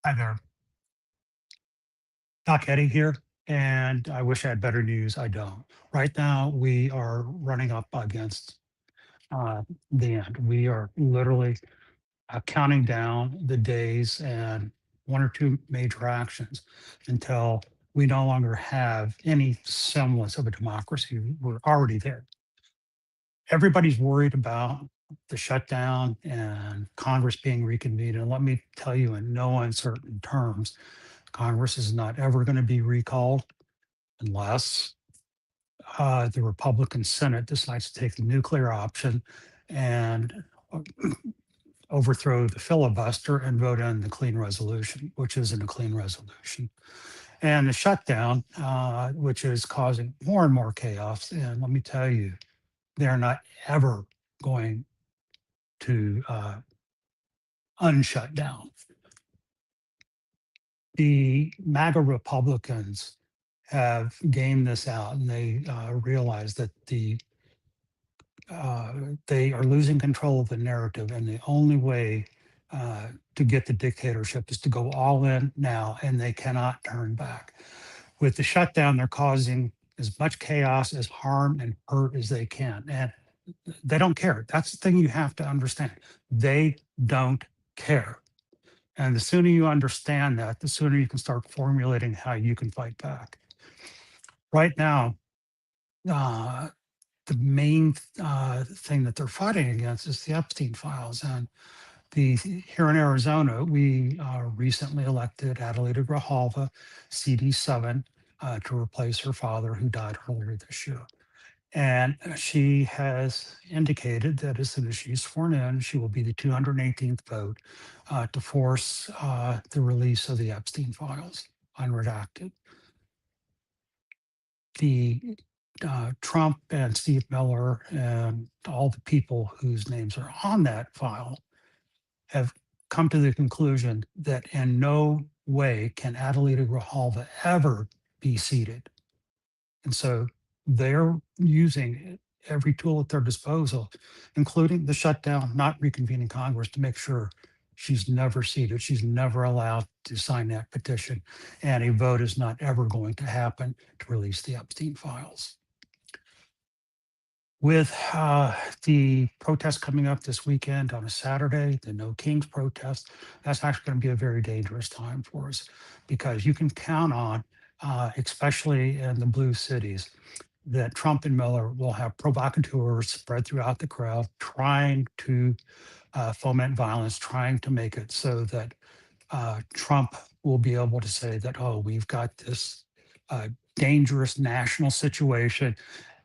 Hi there. Doc Eddie here, and I wish I had better news. I don't. Right now, we are running up against uh, the end. We are literally counting down the days and one or two major actions until we no longer have any semblance of a democracy. We're already there. Everybody's worried about the shutdown and Congress being reconvened. And let me tell you in no uncertain terms, Congress is not ever going to be recalled unless the Republican Senate decides to take the nuclear option and uh, overthrow the filibuster and vote in the clean resolution, which isn't a clean resolution. And the shutdown, which is causing more and more chaos. And let me tell you, they're not ever going to unshut down. The MAGA Republicans have gamed this out and they realize that uh, they are losing control of the narrative, and the only way to get the dictatorship is to go all in now, and they cannot turn back. With the shutdown, they're causing as much chaos, as harm and hurt as they can, and they don't care. That's the thing you have to understand. They don't care. And the sooner you understand that, the sooner you can start formulating how you can fight back. Right now, uh, the main thing that they're fighting against is the Epstein files. And here in Arizona, we recently elected Adelita Grijalva, CD7, to replace her father, who died earlier this year. And she has indicated that as soon as she's sworn in, she will be the 218th vote to force the release of the Epstein files unredacted. The Trump and Steve Miller and all the people whose names are on that file have come to the conclusion that in no way can Adelita Grijalva ever be seated. And so they're using every tool at their disposal, including the shutdown, not reconvening Congress, to make sure she's never seated. She's never allowed to sign that petition. And a vote is not ever going to happen to release the Epstein files. With the protest coming up this weekend on a Saturday, the No Kings protest, that's actually going to be a very dangerous time for us because you can count on, especially in the blue cities, that Trump and Miller will have provocateurs spread throughout the crowd trying to foment violence, trying to make it so that Trump will be able to say that, oh, we've got this dangerous national situation.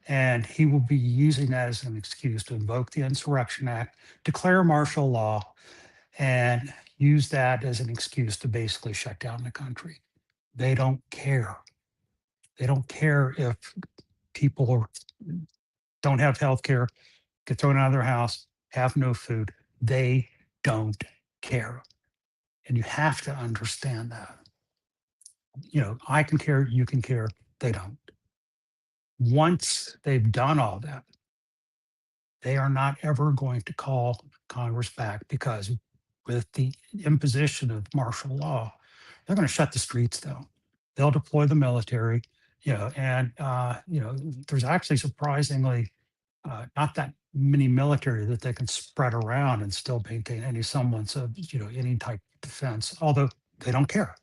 And he will be using that as an excuse to invoke the Insurrection Act, declare martial law, and use that as an excuse to basically shut down the country. They don't care. They don't care if people don't have health care, get thrown out of their house, have no food. They don't care. And you have to understand that. You know, I can care, you can care, they don't. Once they've done all that, they are not ever going to call Congress back because with the imposition of martial law, they're going to shut the streets down. They'll deploy the military, and there's actually surprisingly not that many military that they can spread around and still maintain any semblance of any type of defense. Although they don't care,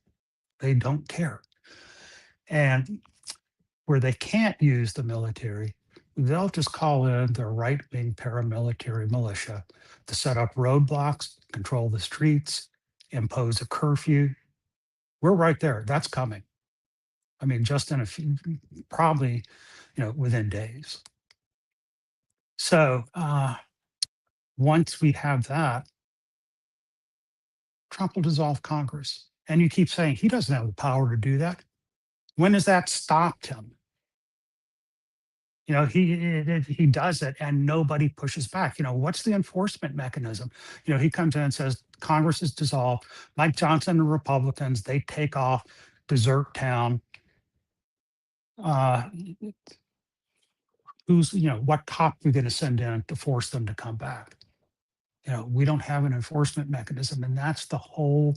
they don't care, and where they can't use the military, they'll just call in the right wing paramilitary militia to set up roadblocks, control the streets, impose a curfew. We're right there. That's coming. I mean, just in a few, probably, within days. So once we have that, Trump will dissolve Congress. And you keep saying he doesn't have the power to do that. When has that stopped him? He does it and nobody pushes back. What's the enforcement mechanism? He comes in and says Congress is dissolved. Mike Johnson and Republicans, they take off, desert town. Uh, what cop are we going to send in to force them to come back? We don't have an enforcement mechanism, and that's the whole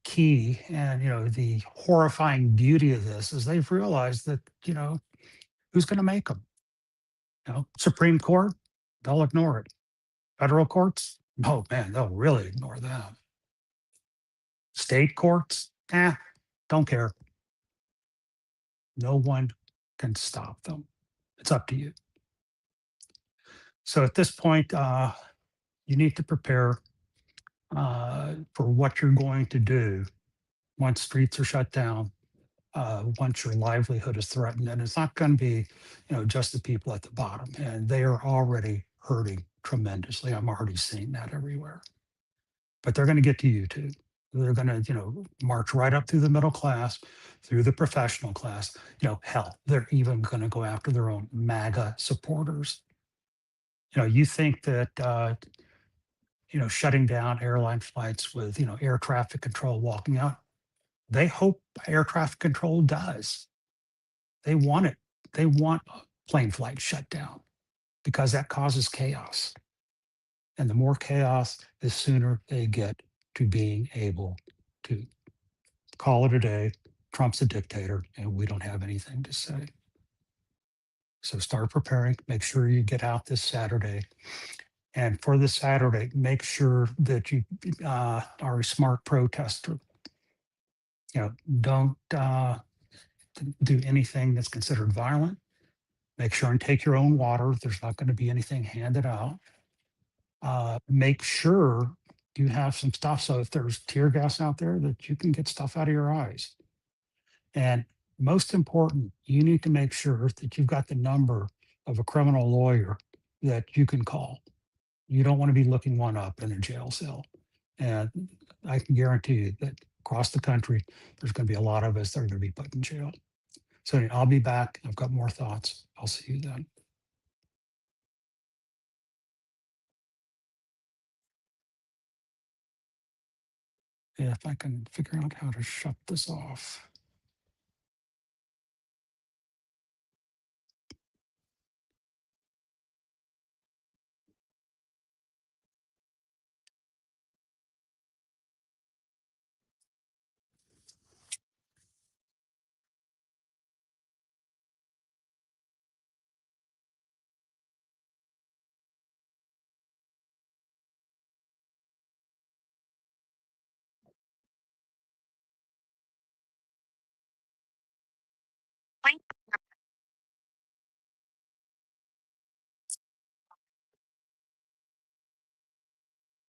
key. And the horrifying beauty of this is they've realized that who's going to make them. Supreme Court, they'll ignore it. Federal courts, oh man, they'll really ignore them. State courts, don't care. No one can stop them. It's up to you. So at this point, you need to prepare for what you're going to do once streets are shut down, once your livelihood is threatened. And it's not going to be, just the people at the bottom. And they are already hurting tremendously. I'm already seeing that everywhere. But they're going to get to you too. They're going to, march right up through the middle class, through the professional class. Hell, they're even going to go after their own MAGA supporters. You think that shutting down airline flights with air traffic control walking out. They hope air traffic control does. They want it. They want plane flight shut down because that causes chaos. And the more chaos, the sooner they get to being able to call it a day. Trump's a dictator, and we don't have anything to say. So start preparing. Make sure you get out this Saturday. And for this Saturday, make sure that you are a smart protester. Don't do anything that's considered violent. Make sure and take your own water. There's not going to be anything handed out. Make sure you have some stuff. So if there's tear gas out there, that you can get stuff out of your eyes. And most important, you need to make sure that you've got the number of a criminal lawyer that you can call. You don't want to be looking one up in a jail cell. And I can guarantee you that across the country, there's going to be a lot of us that are going to be put in jail. So I'll be back. I've got more thoughts. I'll see you then. If I can figure out how to shut this off.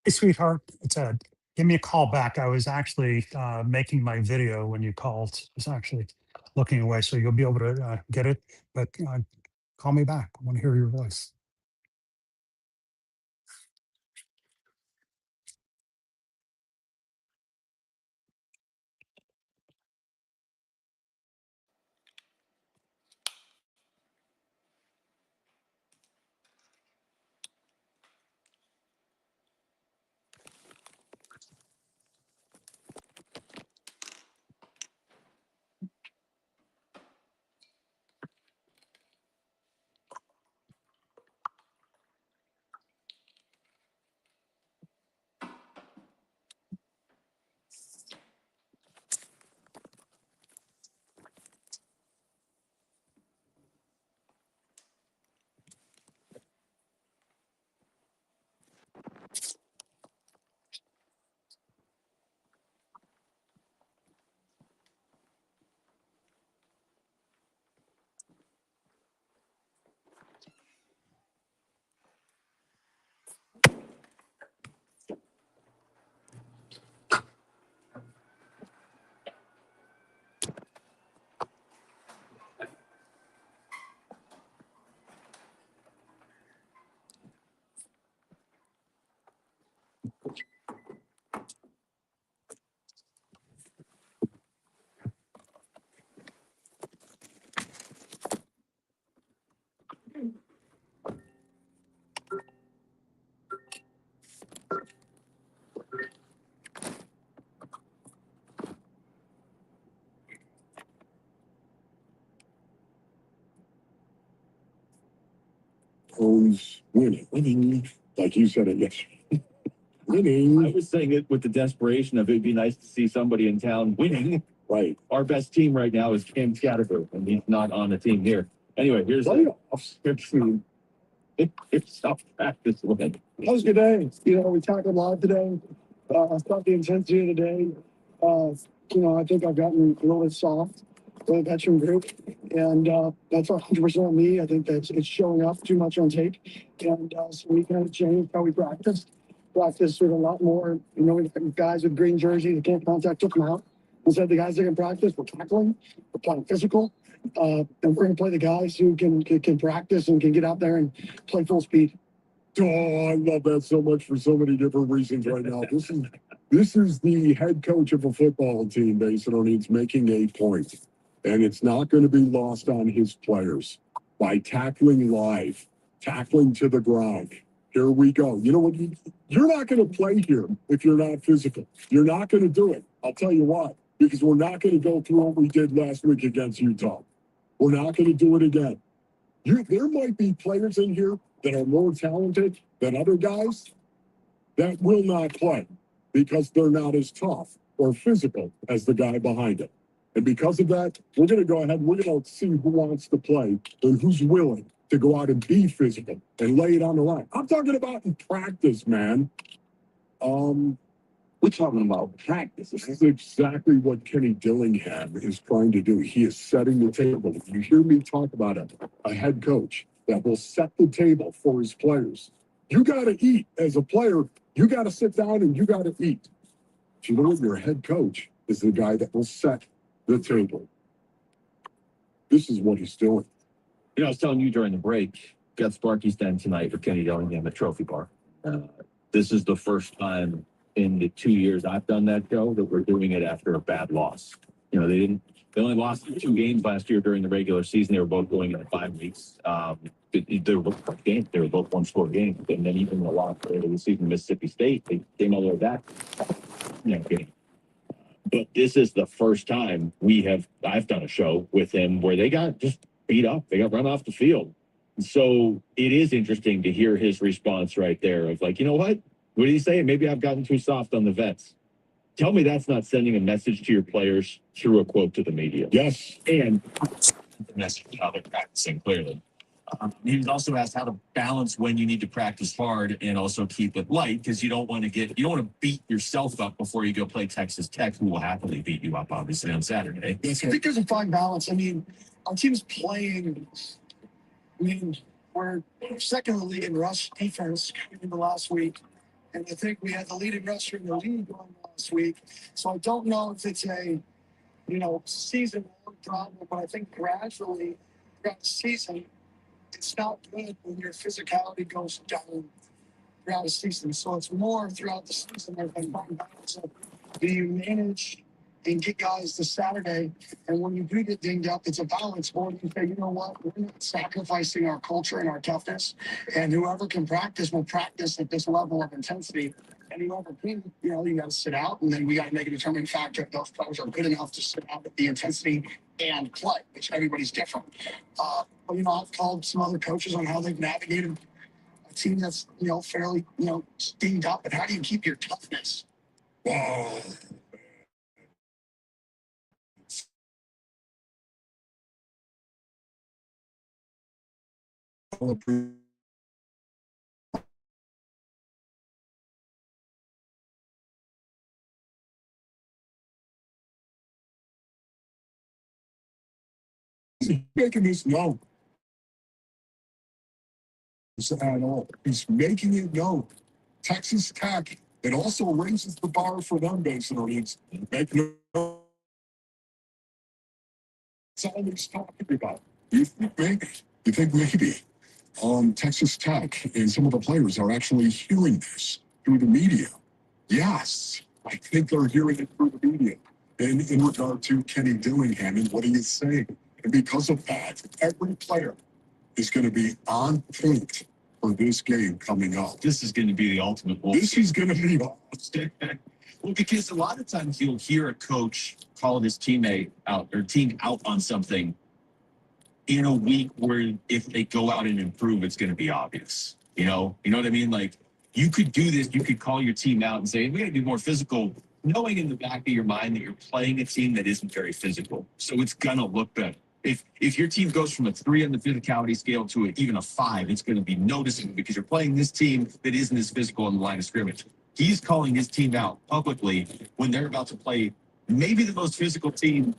Hey, sweetheart, it's Ed. Give me a call back. I was actually making my video when you called. I was actually looking away, so you'll be able to get it. But call me back. I want to hear your voice. Winning, like you said it yesterday. winning. I was saying it with the desperation of it'd be nice to see somebody in town winning. Right. Our best team right now is Cam Scatterberg, and he's not on the team here. Anyway, here's playoffs. It's tough practice. That was a good day. We tackled a lot today. I thought the intensity of the day. I think I've gotten a little bit soft with the veteran group, and that's 100% me. I think that it's showing up too much on tape, and so we kind of changed how we practice with a lot more. We got guys with green jerseys that can't contact, took them out. Instead, the guys that can practice, we're tackling, we're playing physical, and we're going to play the guys who can practice and can get out there and play full speed. Oh, I love that so much for so many different reasons right now. This is the head coach of a football team, Mason. He's making a point, and it's not going to be lost on his players by tackling live, tackling to the ground. Here we go. You know what? You're not going to play here if you're not physical. You're not going to do it. I'll tell you why. Because we're not going to go through what we did last week against Utah. We're not going to do it again. There might be players in here that are more talented than other guys that will not play because they're not as tough or physical as the guy behind it. And because of that, we're going to go ahead and we're going to see who wants to play and who's willing to go out and be physical and lay it on the line. I'm talking about in practice, man. We're talking about practice. This is exactly what Kenny Dillingham is trying to do. He is setting the table. You hear me talk about a head coach that will set the table for his players. You got to eat as a player. You got to sit down and you got to eat. You know, your head coach is the guy that will set the table. This is what he's doing. I was telling you during the break, got Sparky's Den tonight for Kenny Dillingham at Trophy Bar. This is the first time in the 2 years I've done that show that we're doing it after a bad loss. They only lost 2 games last year during the regular season. They were both going into 5 weeks. They were both games. They were both one-score games. And then even the loss earlier this season, Mississippi State, they came all the way back. Game. But this is the first time I've done a show with him where they got just beat up. They got run off the field. So it is interesting to hear his response right there of like, you know what? What did he say? Maybe I've gotten too soft on the vets. Tell me that's not sending a message to your players through a quote to the media. Yes. And the message how they're practicing clearly. He was also asked how to balance when you need to practice hard and also keep it light because you don't want to beat yourself up before you go play Texas Tech, who will happily beat you up, obviously, on Saturday. I think there's a fine balance. Our team's playing. We're second in the league in rush defense in the last week. And I think we had the leading rusher in the league last week. So I don't know if it's a, season-long problem, but I think gradually throughout the season, it's not good when your physicality goes down throughout the season. So it's more throughout the season that I find balance of do you manage and get guys to Saturday, and when you do get dinged up, it's a balance. Or you say, you know what, we're not sacrificing our culture and our toughness, and whoever can practice will practice at this level of intensity. And whoever can, you got to sit out, and then we got to make a determining factor if those players are good enough to sit out at the intensity and play, which everybody's different. But I've called some other coaches on how they've navigated a team that's fairly dinged up, and how do you keep your toughness? Wow. Making this known at all. He's making it known. Texas Tech, it also raises the bar for them, basically. It's making it known. That's all he's talking about. You think maybe Texas Tech and some of the players are actually hearing this through the media? Yes, I think they're hearing it through the media. And in regard to Kenny Dillingham and what he is saying. And because of that, every player is going to be on point for this game coming up. This is going to be the ultimate wolf. This is going to be awesome. Well, because a lot of times you'll hear a coach call his teammate out or team out on something in a week where if they go out and improve, it's going to be obvious. You know what I mean? Like You could do this. You could call your team out and say, we got to be more physical, knowing in the back of your mind that you're playing a team that isn't very physical. So it's going to look better. If your team goes from a 3 on the physicality scale to even a 5, it's going to be noticeable because you're playing this team that isn't as physical on the line of scrimmage. He's calling his team out publicly when they're about to play maybe the most physical team,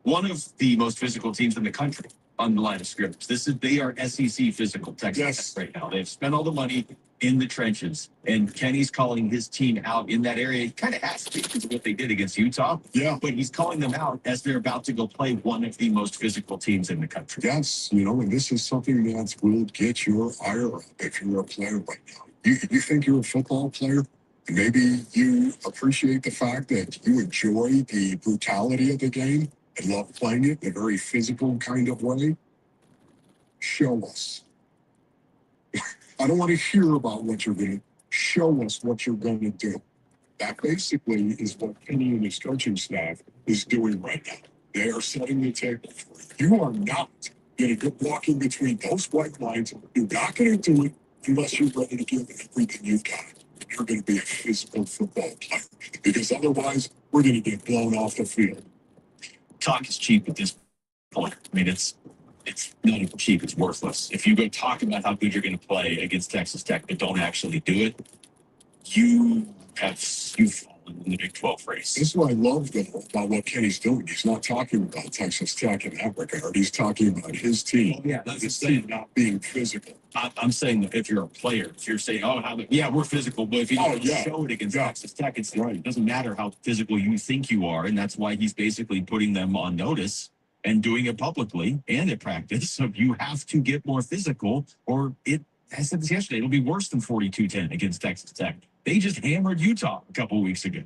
one of the most physical teams in the country on the line of scrimmage. They are SEC physical Texas right now. They've spent all the money in the trenches, and Kenny's calling his team out in that area. He kind of has to because of what they did against Utah. Yeah. But he's calling them out as they're about to go play one of the most physical teams in the country. Yes, and this is something that will get your ire up if you're a player right now. You think you're a football player? Maybe you appreciate the fact that you enjoy the brutality of the game and love playing it in a very physical kind of way. Show us. I don't want to hear about what you're going to show us what you're going to do. That basically is what Kenny and his coaching staff is doing right now. They are setting the table for you. You are not going to go walking between those white lines. You're not going to do it unless you're ready to give everything you've got. You're going to be a physical football player because otherwise we're going to get blown off the field. Talk is cheap at this point. I mean, it's not even cheap. It's worthless. If you go talk about how good you're going to play against Texas Tech, but don't actually do it, you've fallen in the Big 12 race. This is what I love, though, about what Kenny's doing. He's not talking about Texas Tech in that regard. He's talking about his team. Yeah, that's His the thing. team not being physical. I'm saying that if you're a player, if you're saying, we're physical, but if you don't show it against Texas Tech, it doesn't matter how physical you think you are. And that's why he's basically putting them on notice and doing it publicly and at practice. So you have to get more physical, or I said this yesterday, it'll be worse than 42-10 against Texas Tech. They just hammered Utah a couple of weeks ago.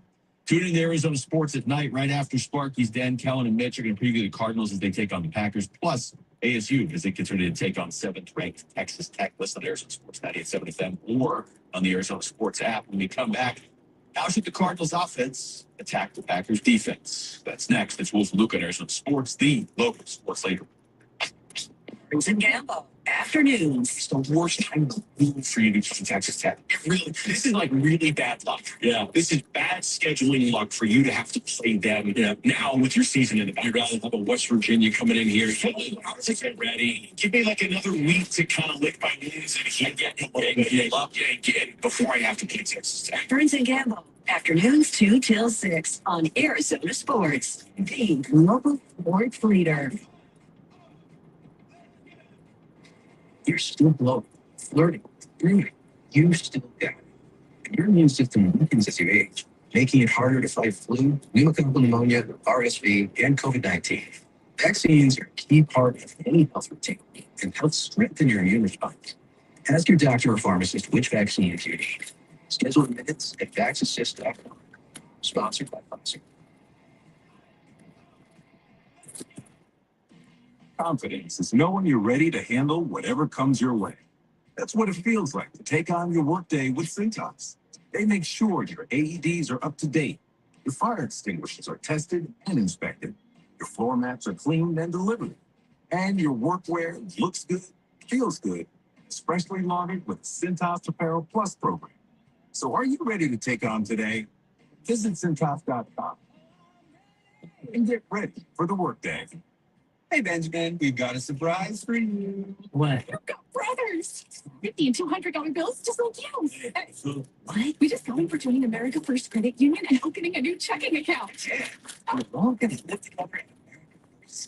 Tune in to Arizona Sports at night, right after Sparky's. Dan, Kellen, and Mitch are going to preview the Cardinals as they take on the Packers, plus ASU as they continue to take on 7th-ranked Texas Tech. Listen to Arizona Sports 98.7 FM or on the Arizona Sports app. When we come back, how should the Cardinals offense attack the Packers defense? That's next. It's Wolf and Luke on Arizona Sports, the local sports leader. In Gambo afternoons. It's the worst time in the world for you to get to Texas Tech. This is like really bad luck. Yeah. This is bad scheduling luck for you to have to play them now with your season in the back. You'd rather have a West Virginia coming in here. To get ready. Give me like another week to kind of lick my wounds and get before I have to play Texas Tech. Burns and Gambo afternoons 2 till 6 on Arizona Sports, the local sports leader. You're still blowing, flirting, dreaming. You still got it. And your immune system weakens as you age, making it harder to fight flu, pneumococcal pneumonia, RSV, and COVID-19. Vaccines are a key part of any health routine and help strengthen your immune response. Ask your doctor or pharmacist which vaccines you need. Schedule minutes at VaxAssist.com. Sponsored by Pfizer. Confidence is knowing you're ready to handle whatever comes your way. That's what it feels like to take on your workday with Cintas. They make sure your AEDs are up to date, your fire extinguishers are tested and inspected, your floor mats are cleaned and delivered, and your workwear looks good, feels good, especially laundered with Cintas Apparel Plus program. So are you ready to take on today? Visit Cintas.com and get ready for the workday. Hey, Benjamin, we've got a surprise for you. What? We've got brothers. $50 and $200 bills just like you. What? We just got in for joining America First Credit Union and opening a new checking account. We're all gonna live together.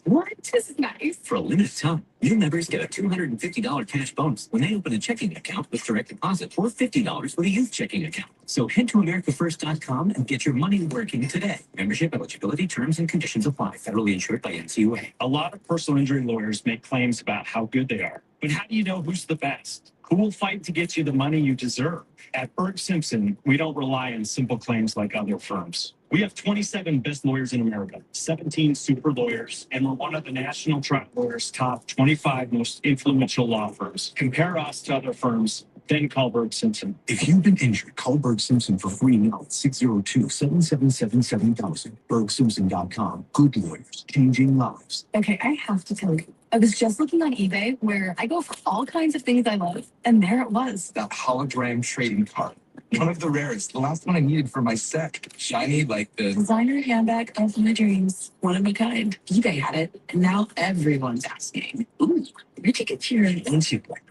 What? This is nice. For a limited time, new members get a $250 cash bonus when they open a checking account with direct deposit or $50 with a youth checking account. So head to AmericaFirst.com and get your money working today. Membership eligibility, terms, and conditions apply. Federally insured by NCUA. A lot of personal injury lawyers make claims about how good they are. But how do you know who's the best? Who will fight to get you the money you deserve? At Berg Simpson, we don't rely on simple claims like other firms. We have 27 best lawyers in America, 17 super lawyers, and we're one of the National Trial Lawyers' top 25 most influential law firms. Compare us to other firms, Then call Berg Simpson. If you've been injured, call Berg Simpson for free now at 602-777-7000. BergSimpson.com. Good lawyers, changing lives. Okay, I have to tell you. I was just looking on eBay where I go for all kinds of things I love, and there it was. That hologram trading card. One of the rarest. The last one I needed for my set. Shiny like the Designer handbag of my dreams. One of a kind. eBay had it, and now everyone's asking. Ooh, where'd you get your... Once you like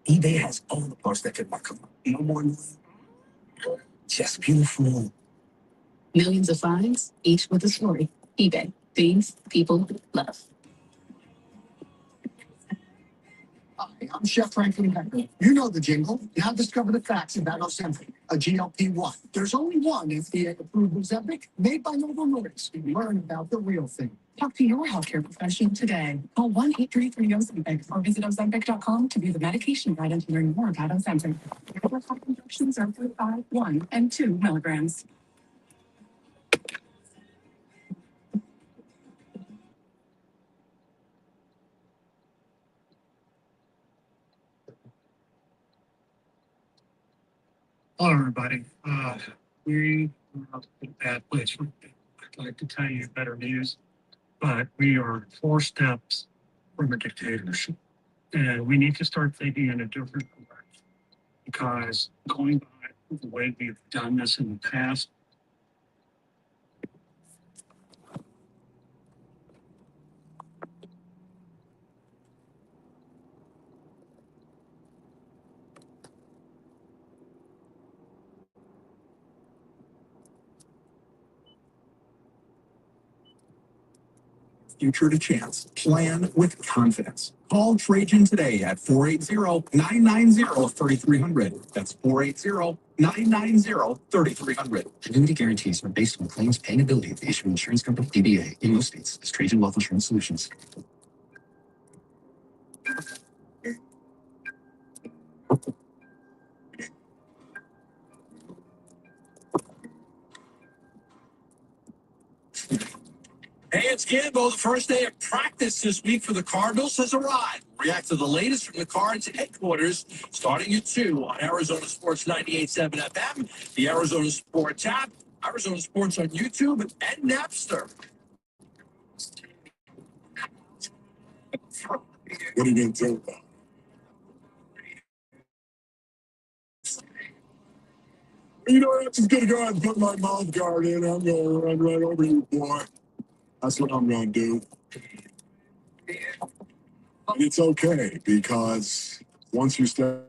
eBay has all the parts that could buckle. No more. Just beautiful. Millions of finds, each with a story. eBay. Things people love. Hi, I'm Chef Franklin Henry. You know the jingle. Now discover the facts about Ozempic, a GLP-1. There's only one FDA-approved Ozempic made by Novo Nordisk. Learn about the real thing. Talk to your healthcare professional today. Call 1-833-OZEMPIC or visit Ozempic.com to view the medication guide and to learn more about Ozempic. Instructions are 5, 1, and 2 milligrams. Hello, everybody. We are in a bad place. I'd like to tell you better news, but we are 4 steps from a dictatorship. And we need to start thinking in a different direction, because going by the way we've done this in the past, Future to chance. Plan with confidence. Call Trajan today at 480-990-3300. That's 480-990-3300. Annuity guarantees are based on claims paying ability of the issuing insurance company, DBA, in most states as Trajan Wealth Insurance Solutions. Hey, it's Gambo. The first day of practice this week for the Cardinals has arrived. React to the latest from the Cards headquarters, starting at 2 on Arizona Sports 98.7 FM, the Arizona Sports app, Arizona Sports on YouTube, and Napster. What are you going to do? You know, I'm just going to go ahead and put my mouth guard in. I'm going to run right over you, boy. That's what I'm going to do. And it's okay, because once you start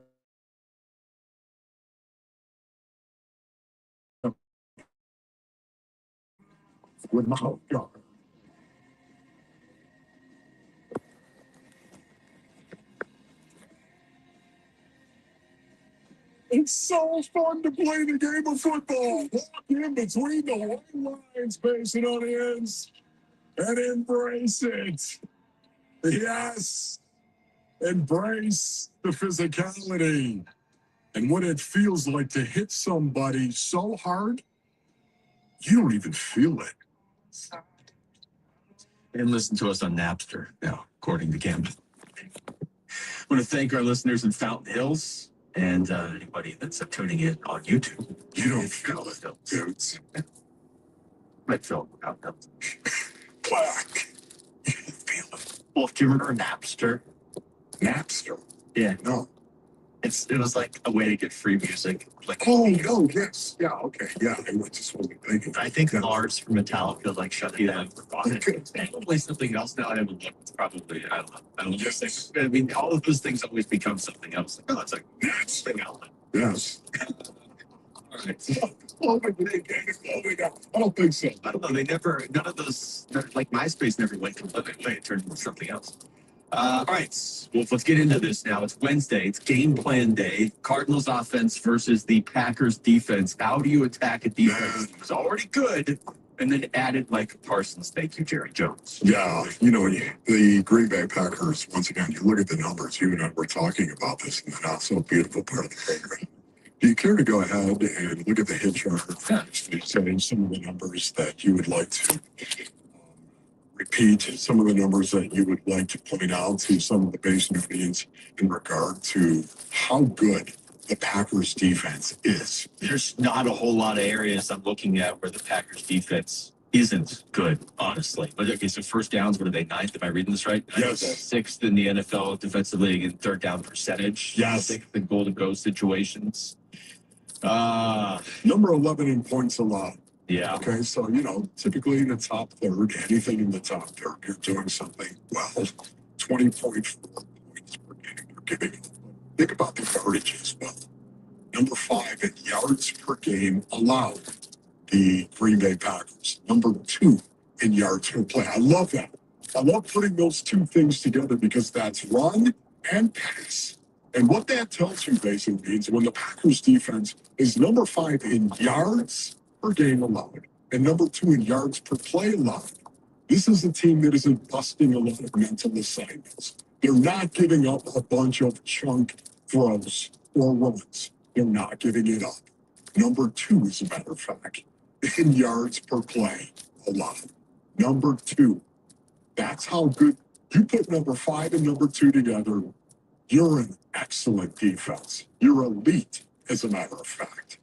with mouth guard, it's so fun to play the game of football. Walk in between the white lines, facing on ends, and embrace it. Yes, embrace the physicality and what it feels like to hit somebody so hard, you don't even feel it. And listen to us on Napster now, according to Gambit. I want to thank our listeners in Fountain Hills and anybody that's tuning in on YouTube. You don't feel it, dudes. Might feel out there. Black. You don't feel it. Well, do you remember Napster? Napster. Yeah. No. It was like a way to get free music. Like, Oh, no, yes. Yeah, okay. Yeah, I just wasn't thinking. I think Yeah. Lars from Metallica like shut it down for fun. Okay. Probably something else now. I haven't looked. It's probably, I don't know. I don't Yes. just think, I mean, all of those things always become something else. Like, oh, it's like Napster outlet. Yes. All right. Oh, my God. I don't think so. I don't know. None of those, like MySpace never went completely away. It turned into something else. All right. Well, let's get into this now. It's Wednesday. It's game plan day. Cardinals offense versus the Packers defense. How do you attack a defense that was already good and then added Mike Parsons? Thank you, Jerry Jones. Yeah, you know, the Green Bay Packers, once again, you look at the numbers. You and I were talking about this in the not so beautiful part of the program. Do you care to go ahead and look at the hit chart and say some of the numbers that you would like to repeat, some of the numbers that you would like to point out to some of the base audience in regard to how good the Packers defense is. There's not a whole lot of areas I'm looking at where the Packers defense isn't good, honestly. But okay, so first downs, what are they, ninth? Am I reading this right? Yes. Sixth in the NFL defensively in third down percentage. Yes. Sixth in goal to go situations. Number 11 in points allowed. Yeah. Okay, so, typically in the top third, anything in the top third, you're doing something well. 20.4 points per game you're giving. Think about the yardage as well. Number 5 in yards per game allowed, the Green Bay Packers. Number 2 in yards per play. I love that. I love putting those two things together because that's run and pass. And what that tells you basically means when the Packers defense is number 5 in yards per game allowed and number 2 in yards per play allowed, this is a team that isn't busting a lot of mental assignments. They're not giving up a bunch of chunk throws or runs. They're not giving it up. Number 2, as a matter of fact, in yards per play allowed. Number 2. That's how good you put number 5 and number 2 together. You're an excellent defense. You're elite, as a matter of fact.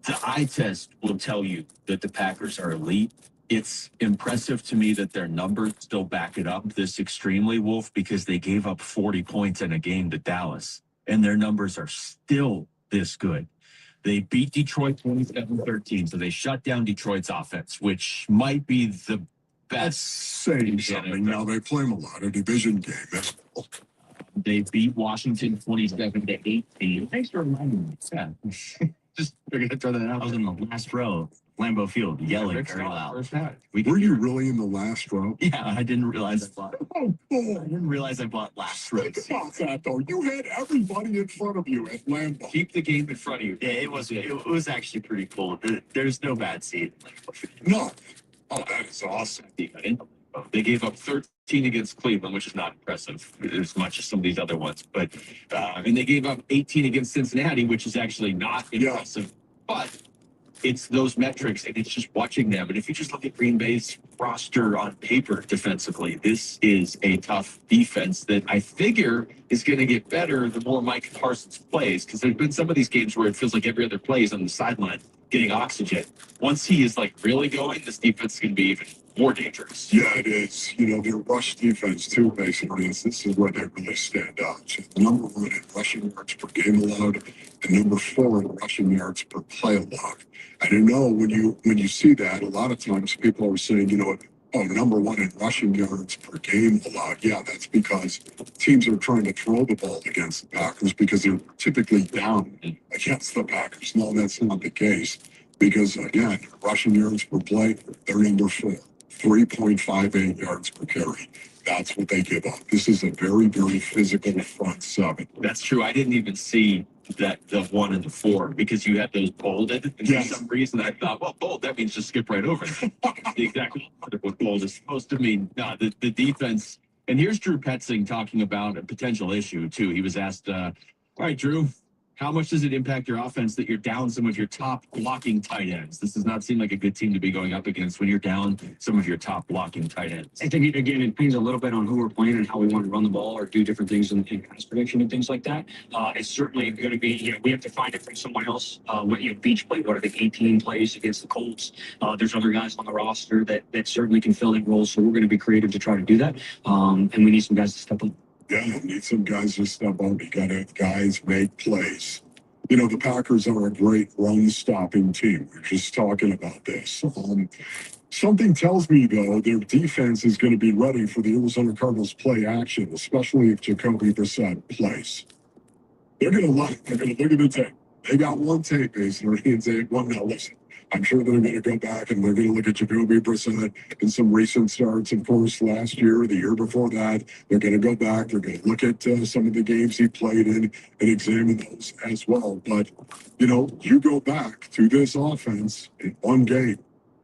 The eye test will tell you that the Packers are elite. It's impressive to me that their numbers still back it up this extremely, Wolf, because they gave up 40 points in a game to Dallas, and their numbers are still this good. They beat Detroit 27-13, so they shut down Detroit's offense, which might be the best. Saying something. Now they play them a lot of division game. That's cool. They beat Washington 27-18. Thanks for reminding me. Yeah. Just figured I'd throw that out. I was in the last row, Lambeau Field, yelling very loud. Were you really in the last row? Yeah, I didn't realize I bought. Oh, boy. I didn't realize I bought last row. Think about that, though. You had everybody in front of you at Lambeau. Keep the game in front of you. Yeah, it was actually pretty cool. There's no bad seat. No. Oh, that is awesome. They gave up 13 against Cleveland, which is not impressive as much as some of these other ones. But and they gave up 18 against Cincinnati, which is actually not impressive. But it's those metrics, and it's just watching them. And if you just look at Green Bay's roster on paper defensively, this is a tough defense that I figure is going to get better the more Mike Parsons plays, because there's been some of these games where it feels like every other play is on the sideline getting oxygen. Once he is really going, this defense is going to be even more dangerous. Yeah, it is. Their rush defense, too, basically, this is where they really stand out. So number 1 in rushing yards per game allowed, and number 4 in rushing yards per play allowed. And when you see that, a lot of times people are saying, number 1 in rushing yards per game allowed. Yeah, that's because teams are trying to throw the ball against the Packers because they're typically down against the Packers. No, that's not the case. Because, again, rushing yards per play, they're number 4. 3.58 yards per carry. That's what they give up. This is a very, very physical front 7. That's true. I didn't even see that the 1 and the 4 because you had those bolded. And for some reason, I thought, well, bold, that means just skip right over it. The exact opposite of what bold is supposed to mean. No, the defense. And here's Drew Petzing talking about a potential issue, too. He was asked, all right, Drew, how much does it impact your offense that you're down some of your top blocking tight ends? This does not seem like a good team to be going up against when you're down some of your top blocking tight ends. I think, again, it depends a little bit on who we're playing and how we want to run the ball or do different things in pass prediction and things like that. It's certainly going to be, we have to find it from someone else. Beach played, 18 plays against the Colts. There's other guys on the roster that certainly can fill in roles. So we're going to be creative to try to do that. And we need some guys to step up. Yeah, you need some guys to step up. You got to have guys make plays. The Packers are a great run-stopping team. We're just talking about this. Something tells me, though, their defense is going to be ready for the Arizona Cardinals play action, especially if Jacoby Brissett plays. They're going to look at the tape. They got one tape, basically, and say, well, now listen. I'm sure they're going to go back and they're going to look at Jacoby Brissett in some recent starts, of course, last year, the year before that. They're going to go back. They're going to look at some of the games he played in and examine those as well. But, you go back to this offense in one game,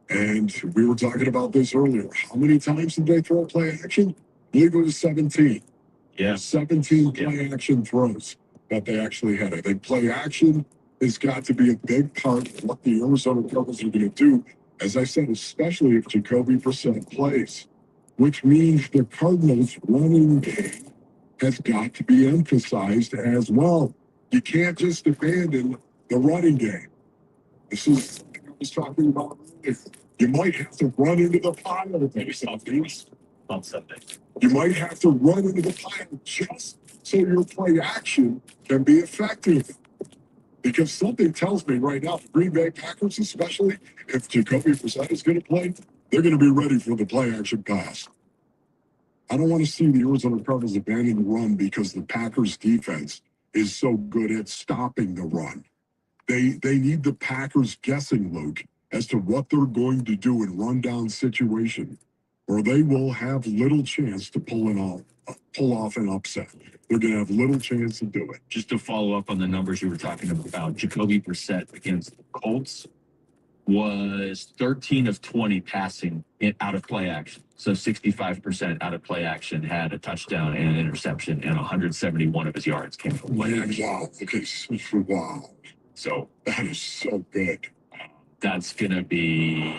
and we were talking about this earlier. How many times did they throw play action? I believe it was 17. Yeah. 17 play action throws that they actually had. I think play action has got to be a big part of what the Arizona Cardinals are going to do, as I said, especially if Jacoby Brissett plays, which means the Cardinals' running game has got to be emphasized as well. You can't just abandon the running game. This is what I was talking about. If you might have to run into the pile On Sunday. You might have to run into the pile just so your play action can be effective. Because something tells me right now, the Green Bay Packers, especially if Jacoby Brissett is going to play, they're going to be ready for the play action pass. I don't want to see the Arizona Cardinals abandon the run because the Packers defense is so good at stopping the run. They need the Packers guessing, Luke, as to what they're going to do in rundown situation, or they will have little chance to pull off an upset. They're going to have little chance to do it. Just to follow up on the numbers you were talking about, Jacoby Brissett against the Colts was 13 of 20 passing out of play action. So 65% out of play action, had a touchdown and an interception, and 171 of his yards came from play action. Wow. Okay. Wow. So that is so good. That's going to be,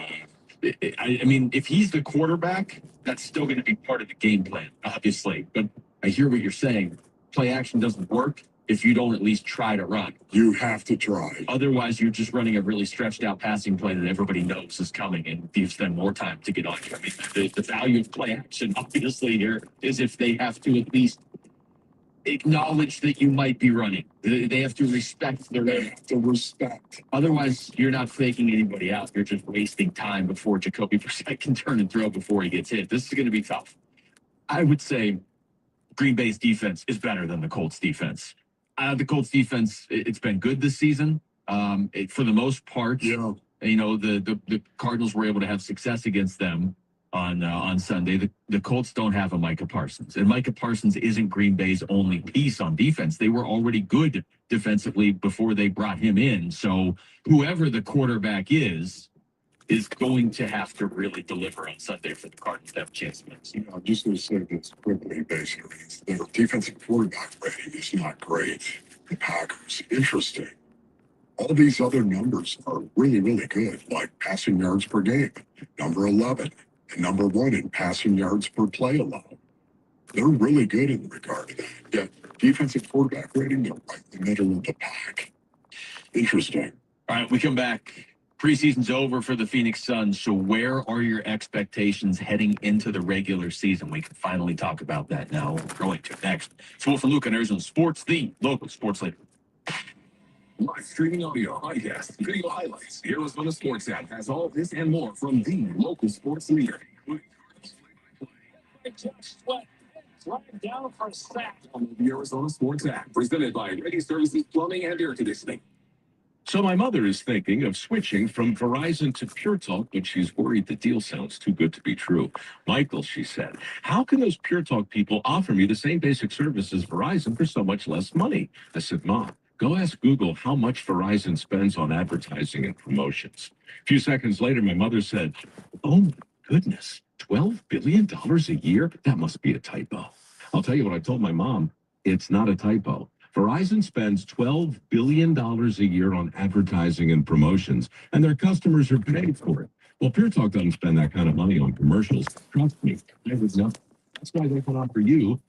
I mean, if he's the quarterback, that's still going to be part of the game plan, obviously. But I hear what you're saying. Play action doesn't work if you don't at least try to run. You have to try. Otherwise, you're just running a really stretched out passing play that everybody knows is coming and gives them more time to get on you. I mean, the value of play action, obviously, here is if they have to at least acknowledge that you might be running. They have to respect the They have to respect. Otherwise, you're not faking anybody out. You're just wasting time before Jacoby Brissett can turn and throw before he gets hit. This is going to be tough. I would say Green Bay's defense is better than the Colts defense. The Colts defense, it's been good this season. For the most part, Yeah. you know, the Cardinals were able to have success against them on Sunday. The Colts don't have a Micah Parsons, and Micah Parsons isn't Green Bay's only piece on defense. They were already good defensively before they brought him in. So whoever the quarterback is going to have to really deliver on Sunday for the Cardinals to have a chance to win. You know, I'm just going to say this quickly, basically. Their defensive quarterback rating is not great. The Packers, interesting. All these other numbers are really, really good, like passing yards per game, number 11, and number 1 in passing yards per play allowed. They're really good in regard to that. Yeah, defensive quarterback rating, they're right in the middle of the pack. Interesting. All right, we come back. Preseason's over for the Phoenix Suns. So where are your expectations heading into the regular season? We can finally talk about that now. We're going to next. It's Wolf and Luke on Arizona Sports, the local sports leader. Live streaming audio, podcasts, video highlights. The Arizona Sports app has all this and more from the local sports leader. Down for a sack. On the Arizona Sports app, presented by Ready Services Plumbing and Air Conditioning. So my mother is thinking of switching from Verizon to Pure Talk, but she's worried the deal sounds too good to be true. Michael, she said, how can those Pure Talk people offer me the same basic service as Verizon for so much less money? I said, Mom, go ask Google how much Verizon spends on advertising and promotions. A few seconds later, my mother said, oh my goodness, $12 billion a year? That must be a typo. I'll tell you what I told my mom. It's not a typo. Verizon spends $12 billion a year on advertising and promotions, and their customers are paid for it. Well, Pure Talk doesn't spend that kind of money on commercials. Trust me, I would know. That's why they can offer you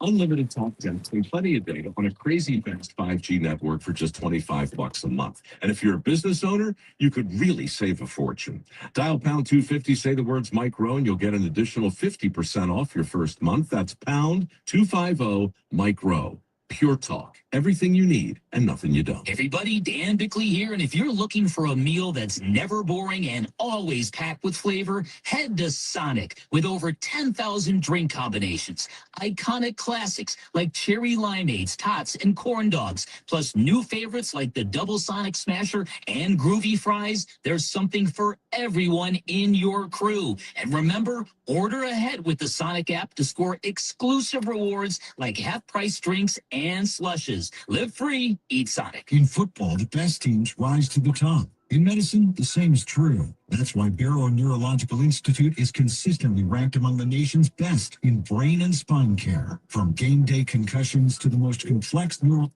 unlimited talk and plenty of data on a crazy fast 5G network for just $25 a month. And if you're a business owner, you could really save a fortune. Dial pound 250, say the words Mike Rowe, and you'll get an additional 50% off your first month. That's pound 250 Mike Rowe. Pure Talk. Everything you need and nothing you don't. Everybody, Dan Bickley here, and if you're looking for a meal that's never boring and always packed with flavor, head to Sonic with over 10,000 drink combinations, iconic classics like cherry limeades, tots, and corn dogs, plus new favorites like the Double Sonic Smasher and Groovy Fries. There's something for everyone in your crew. And remember, order ahead with the Sonic app to score exclusive rewards like half-price drinks and slushes. Live free, eat Sonic. In football, the best teams rise to the top. In medicine, the same is true. That's why Barrow Neurological Institute is consistently ranked among the nation's best in brain and spine care. From game day concussions to the most complex neural...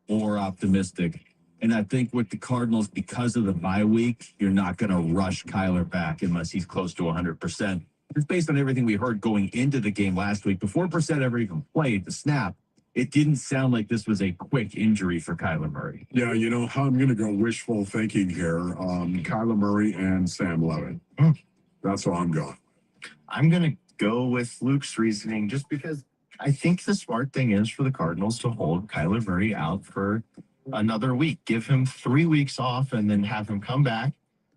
More optimistic. And I think with the Cardinals, because of the bye week, you're not going to rush Kyler back unless he's close to 100%. It's based on everything we heard going into the game last week. Before Brissett ever even played the snap, it didn't sound like this was a quick injury for Kyler Murray. Yeah, you know how I'm going to go wishful thinking here. Kyler Murray and Sam Levitt. That's how I'm going. I'm going to go with Luke's reasoning just because I think the smart thing is for the Cardinals to hold Kyler Murray out for another week. Give him 3 weeks off and then have him come back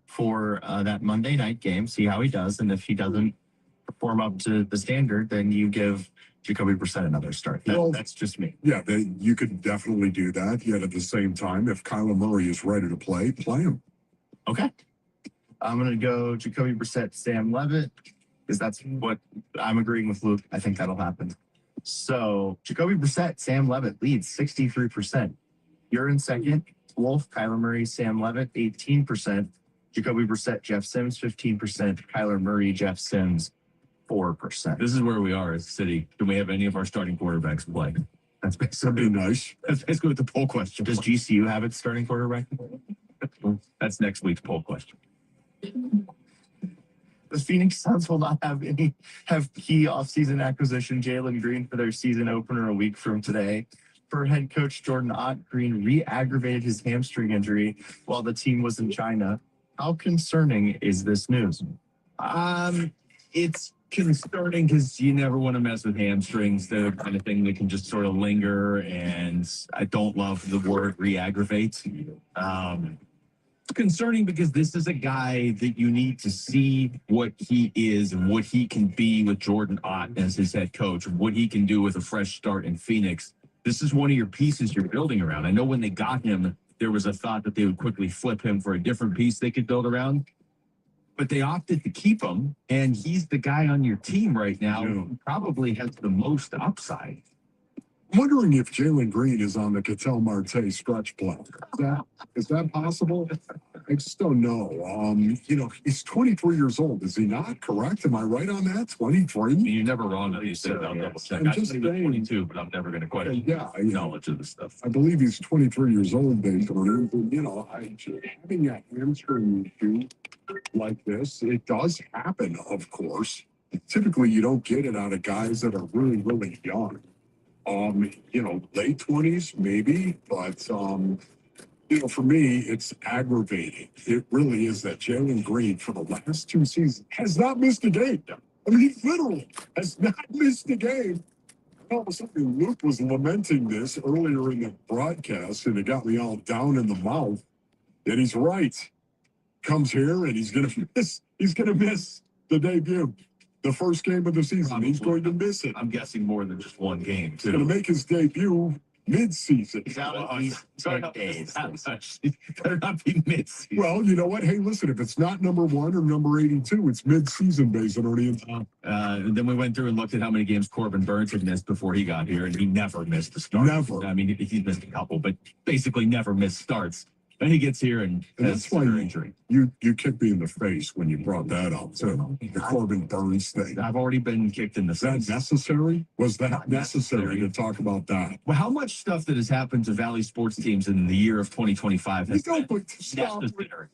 for that Monday night game, see how he does. And if he doesn't perform up to the standard, then you give Jacoby Brissett another start. That's just me. Yeah, you could definitely do that. Yet at the same time, if Kyler Murray is ready to play him. Okay. I'm going to go Jacoby Brissett, Sam Levitt, because that's what I'm agreeing with Luke. I think that'll happen. So Jacoby Brissett, Sam Levitt leads 63%. You're in second. Wolf, Kyler Murray, Sam Levitt, 18%. Jacoby Brissett, Jeff Sims, 15%. Kyler Murray, Jeff Sims, 4%. This is where we are as a city. Do we have any of our starting quarterbacks play? That's basically nice. That's basically what the poll question Does was. GCU have its starting quarterback? That's next week's poll question. The Phoenix Suns will not have key offseason acquisition Jalen Green for their season opener a week from today. For head coach Jordan Ott, Green re-aggravated his hamstring injury while the team was in China. How concerning is this news? It's concerning because you never want to mess with hamstrings. They're the kind of thing that can just sort of linger, and I don't love the word re-aggravate. It's concerning because this is a guy that you need to see what he is and what he can be with Jordan Ott as his head coach, and what he can do with a fresh start in Phoenix. This is one of your pieces you're building around. I know when they got him, there was a thought that they would quickly flip him for a different piece they could build around. But they opted to keep him, and he's the guy on your team right now who probably has the most upside. I'm wondering if Jalen Green is on the Cattell Marte stretch plan. Is that possible? I just don't know. He's 23 years old. Is he not? Correct? Am I right on that? 23? You're never wrong on these things. I'll double check. I'm just I saying. 22, but I'm never going to question knowledge of this stuff. I believe he's 23 years old, based on it. Having a hamstring issue like this, it does happen, of course. Typically, you don't get it out of guys that are really, really young. Late 20s, maybe, but for me, it's aggravating. It really is that Jalen Green, for the last 2 seasons, has not missed a game. I mean, he literally has not missed a game. All of a sudden, Luke was lamenting this earlier in the broadcast, and it got me all down in the mouth. And he's right. Comes here, and he's gonna miss. He's gonna miss the debut, the first game of the season. Probably. He's going to miss it. I'm guessing more than just one game, He's going to make his debut mid-season. He's out at least 10 days. Better not be mid-season. Well, you know what? Hey, listen, if it's not number 1 or number 82, it's mid-season based on Then we went through and looked at how many games Corbin Burns had missed before he got here, and he never missed a start. Never. I mean, he's missed a couple, but basically never missed starts. Then he gets here and that's why injury. You kicked me in the face when you brought that up, too. The Corbin Burns thing. I've already been kicked in the face. Was that necessary? Was that necessary to talk about that? Well, how much stuff that has happened to Valley sports teams in the year of 2025 has been Stop necessary?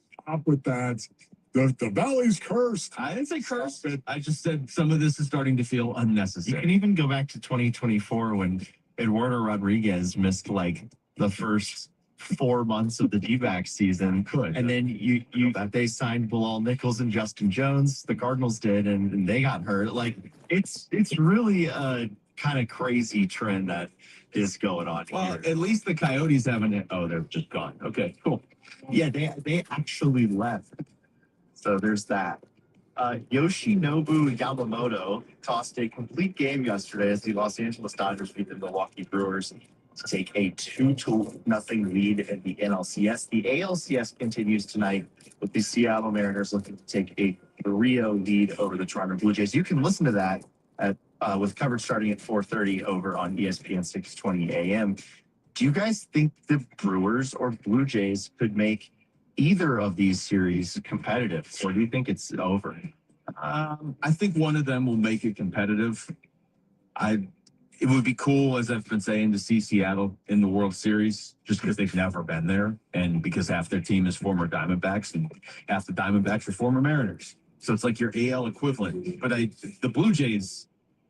with that. The Valley's cursed. I didn't say cursed. I just said some of this is starting to feel unnecessary. You can even go back to 2024 when Eduardo Rodriguez missed like the first 4 months of the D-back season. And then they signed Bilal Nichols and Justin Jones. The Cardinals did, and they got hurt. Like it's really a kind of crazy trend that is going on. Well, here. at least the Coyotes haven't. Oh, they're just gone. Okay, cool. Yeah, they actually left. So there's that. Yoshinobu Yamamoto tossed a complete game yesterday as the Los Angeles Dodgers beat the Milwaukee Brewers to take a 2-0 lead in the NLCS. The ALCS continues tonight with the Seattle Mariners looking to take a 3-0 lead over the Toronto Blue Jays. You can listen to that with coverage starting at 4:30 over on ESPN 620 AM. Do you guys think the Brewers or Blue Jays could make either of these series competitive, or do you think it's over? I think one of them will make it competitive. It would be cool, as I've been saying, to see Seattle in the World Series, just because they've never been there, and because half their team is former Diamondbacks, and half the Diamondbacks are former Mariners. So it's like your AL equivalent. But the Blue Jays,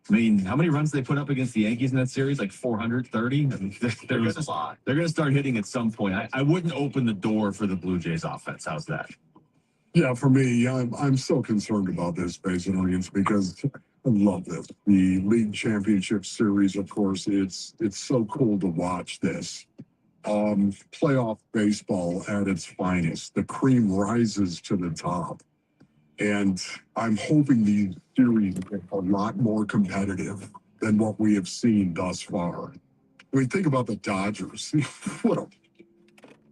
I mean, how many runs they put up against the Yankees in that series? Like 430. I mean, they're going to start hitting at some point. I wouldn't open the door for the Blue Jays offense. How's that? Yeah, for me, I'm so concerned about this, Basin Audience, because I love this. The League Championship Series, of course, it's so cool to watch this. Playoff baseball at its finest. The cream rises to the top. And I'm hoping these series get a lot more competitive than what we have seen thus far. I mean, think about the Dodgers.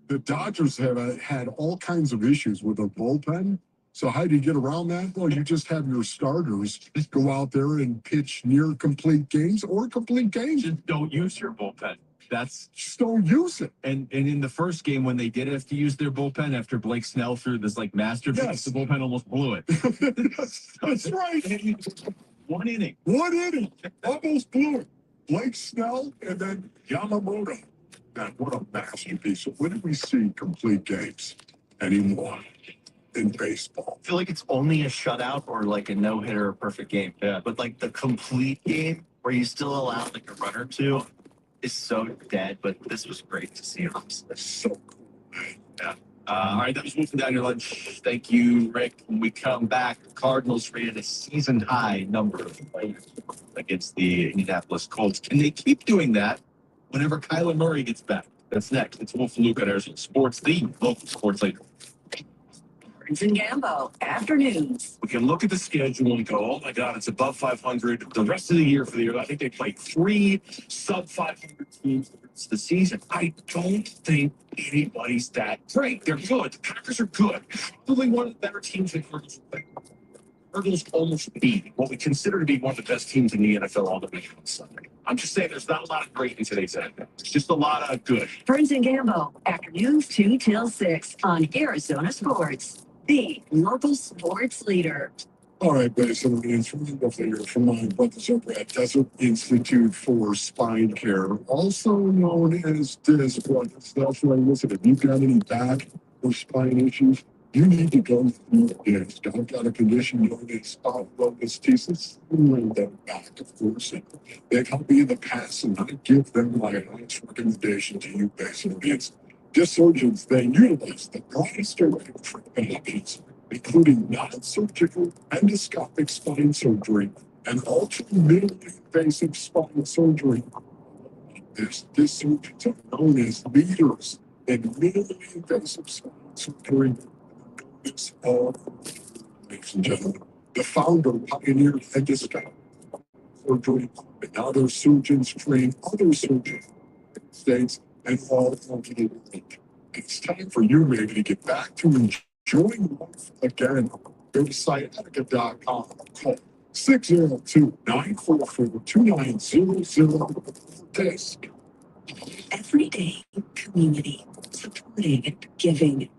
The Dodgers have had all kinds of issues with their bullpen. So how do you get around that? Well, you just have your starters go out there and pitch near complete games or complete games. Just don't use your bullpen. Just don't use it. And in the first game, when they did have to use their bullpen after Blake Snell threw this like masterpiece, Yes. The bullpen almost blew it. That's right. One inning. Almost blew it. Blake Snell and then Yamamoto. Man, what a masterpiece. So when do we see complete games anymore in baseball? I feel like it's only a shutout or like a no-hitter or perfect game. Yeah. But like the complete game where you still allow like a run or two is so dead, but this was great to see. It's so cool. Yeah. All right, that was moving down your lunch. Thank you, Rick. When we come back, the Cardinals ran a season high number of players against the Indianapolis Colts. Can they keep doing that whenever Kyler Murray gets back? That's next. It's Wolf and Luke on Arizona Sports, the local sports leader. Burns and Gambo, afternoons. We can look at the schedule and go, oh my God, it's above 500. The rest of the year for the year, I think they played 3 sub 500 teams the rest of the season. I don't think anybody's that great. They're good. The Packers are good. Probably one of the better teams the Cardinals play. Cardinals almost beat what we consider to be one of the best teams in the NFL all the way on Sunday. I'm just saying there's not a lot of great in today's NFL. It's just a lot of good. Burns and Gambo, afternoons 2 till 6 on Arizona Sports, the local sports leader. All right, Basin Audience, remember from my brothers over at Desert Institute for Spine Care, also known as DIS Brothers. That's right. Listen, if you've got any back or spine issues, you need to go through DIS. I've got a condition known as spondylolisthesis. Them back, of course. And they've helped me in the past, and I give them my highest recommendation to you, Basin Audience. DIS surgeons, they utilize the broadest array of treatment options, including non-surgical endoscopic spine surgery and ultra-minimally invasive spine surgery. DIS surgeons are known as leaders in minimally invasive spine surgery. It's all, ladies and gentlemen, the founder pioneered endoscopic surgery, and now their surgeons train other surgeons in the States and all over the world. It's time for you maybe to get back to enjoying life again. Go to sciatica.com or call 602-944-2900 DIS. Everyday community, supporting and giving.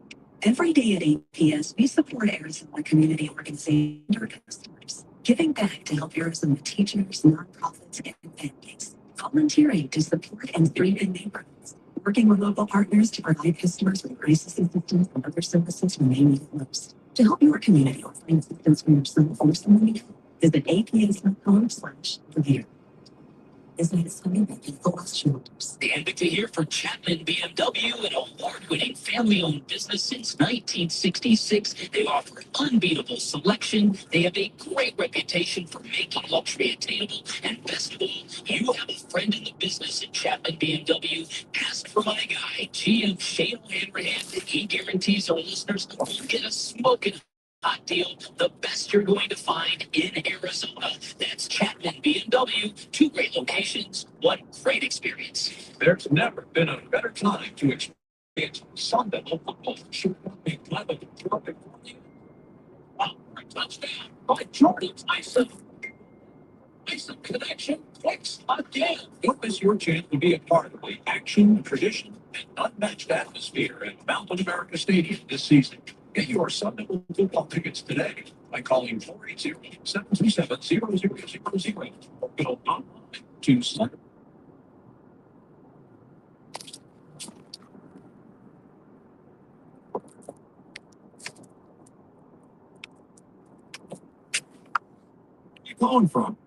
Every day at APS, we support Arizona community organizations and our customers, giving back to help Arizona teachers, nonprofits, and families, volunteering to support and strengthen neighborhoods, working with local partners to provide customers with crisis assistance and other services when they need it most. To help your community or find assistance for yourself or someone you know, visit aps.com/revere. Is that something that can go shoulders? The end of the year for Chapman BMW, an award-winning family-owned business since 1966. They offer unbeatable selection. They have a great reputation for making luxury attainable. And best of all, you have a friend in the business at Chapman BMW. Ask for my guy, GM Shane Hanrahan. He guarantees our listeners will get a smoking hot deal, the best you're going to find in Arizona. That's Chapman BMW, 2 great locations, 1 great experience. There's never been a better time to experience Sunday football. Should be clever to perfect for you. Wow, for a touchdown by Jordan Tyson. Ice Connection Flex again. Don't miss your chance to be a part of the action, tradition, and unmatched atmosphere at Mountain America Stadium this season. Get your Sunday football tickets today by calling 480-727-0000 or go online to Sunday. Where you calling from?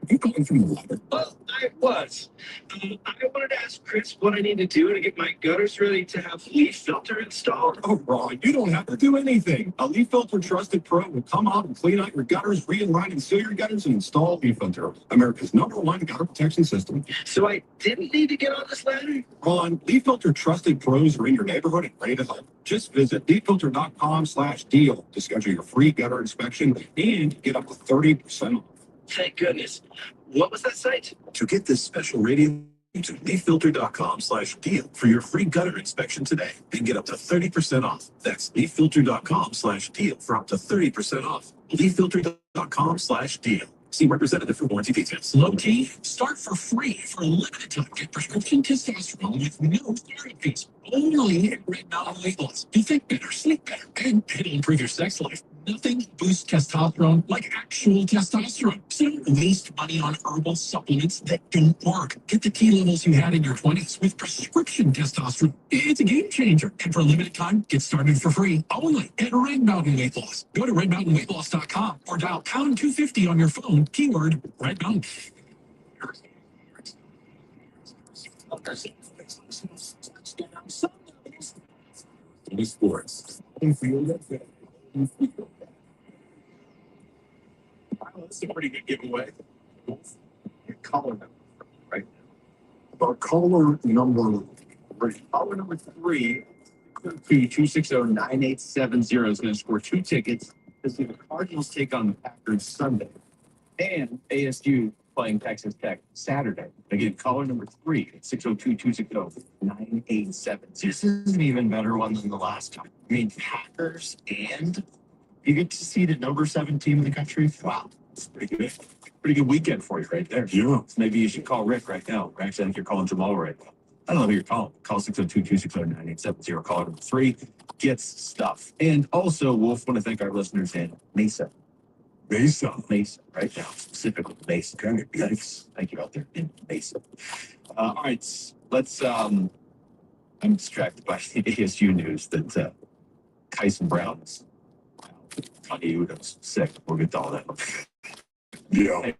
You calling from the water? Well, I was. I wanted to ask Chris what I need to do to get my gutters ready to have leaf filter installed. Oh, Ron, you don't have to do anything. A leaf filter trusted pro will come out and clean out your gutters, re-line and seal your gutters, and install leaf filter, America's #1 gutter protection system. So I didn't need to get on this ladder? Ron, leaf filter trusted pros are in your neighborhood and ready to help. Just visit leaffilter.com/deal to schedule your free gutter inspection and get up to 30% off. Thank goodness. What was that site? To get this special radio, to leaffilter.com/deal for your free gutter inspection today and get up to 30% off. That's leaffilter.com/deal for up to 30% off. leaffilter.com/deal. See representative for warranty details. Low T, start for free for a limited time. Get prescription testosterone with no starting fees. Only at Red Mountain Weight Loss. You think better, sleep better, and it'll improve your sex life. Nothing boosts testosterone like actual testosterone. So don't waste money on herbal supplements that don't work. Get the T levels you had in your 20s with prescription testosterone. It's a game changer. And for a limited time, get started for free only at Red Mountain Weight Loss. Go to redmountainweightloss.com or dial pound 250 on your phone, keyword Red Mountain. Sports. That's a pretty good giveaway. Caller number, right? About caller number 3. Caller number 3, 260-9870 is going to score 2 tickets to see the Cardinals take on the Packers Sunday, and ASU playing Texas Tech Saturday. Again, caller number 3 at 602-260-9870. This is an even better one than the last time. I mean, Packers, and you get to see the number 7 team in the country. Wow, it's pretty good. Pretty good weekend for you right there. Yeah. So maybe you should call Rick right now. Actually, I think you're calling Jamal right now. I don't know who you're calling. Call 602-260-9870. Caller number 3 gets stuff. And also, Wolf, want to thank our listeners in Mesa, right now, specifically Mesa. Okay. Thanks. Thank you out there in Mesa. All right, let's. I'm distracted by the ASU news that Kyson Brown's Tony Udo's sick. We'll get to all that. Yeah.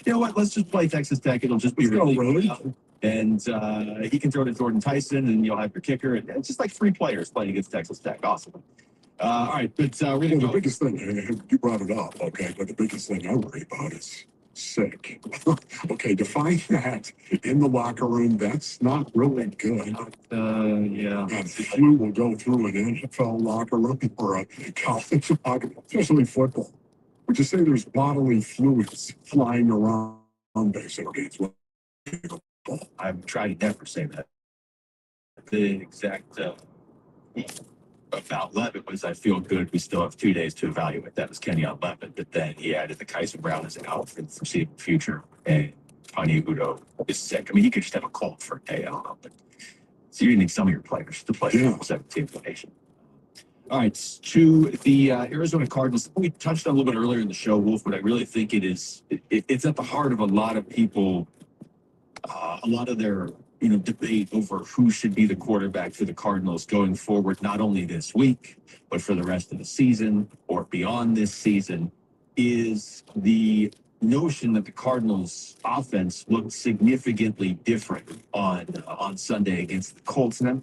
You know what? Let's just play Texas Tech. It'll just be really. And he can throw to Jordan Tyson, and you'll have your kicker. And it's just like 3 players playing against Texas Tech. Awesome. All right, but we're going to The go. biggest thing, you brought it up, okay, but the biggest thing I worry about is sick. Okay, define that in the locker room. That's not really good. Yeah. And the flu will go through an NFL locker room or a college locker room, especially football. Would you say there's bodily fluids flying around basically? I'm trying to never say that. The exact about Levitt was, I feel good. We still have 2 days to evaluate. That was Kenyon Levitt, but then he added the Kyson Brown is out for the foreseeable future, and Tony Udo is sick. I mean, he could just have a cold for a day. I don't know, but so you need some of your players to play for 17th nation. All right, to the Arizona Cardinals. We touched on a little bit earlier in the show, Wolf, but I really think it's at the heart of a lot of people, a lot of their debate over who should be the quarterback for the Cardinals going forward, not only this week, but for the rest of the season or beyond this season, is the notion that the Cardinals offense looked significantly different on Sunday against the Colts. And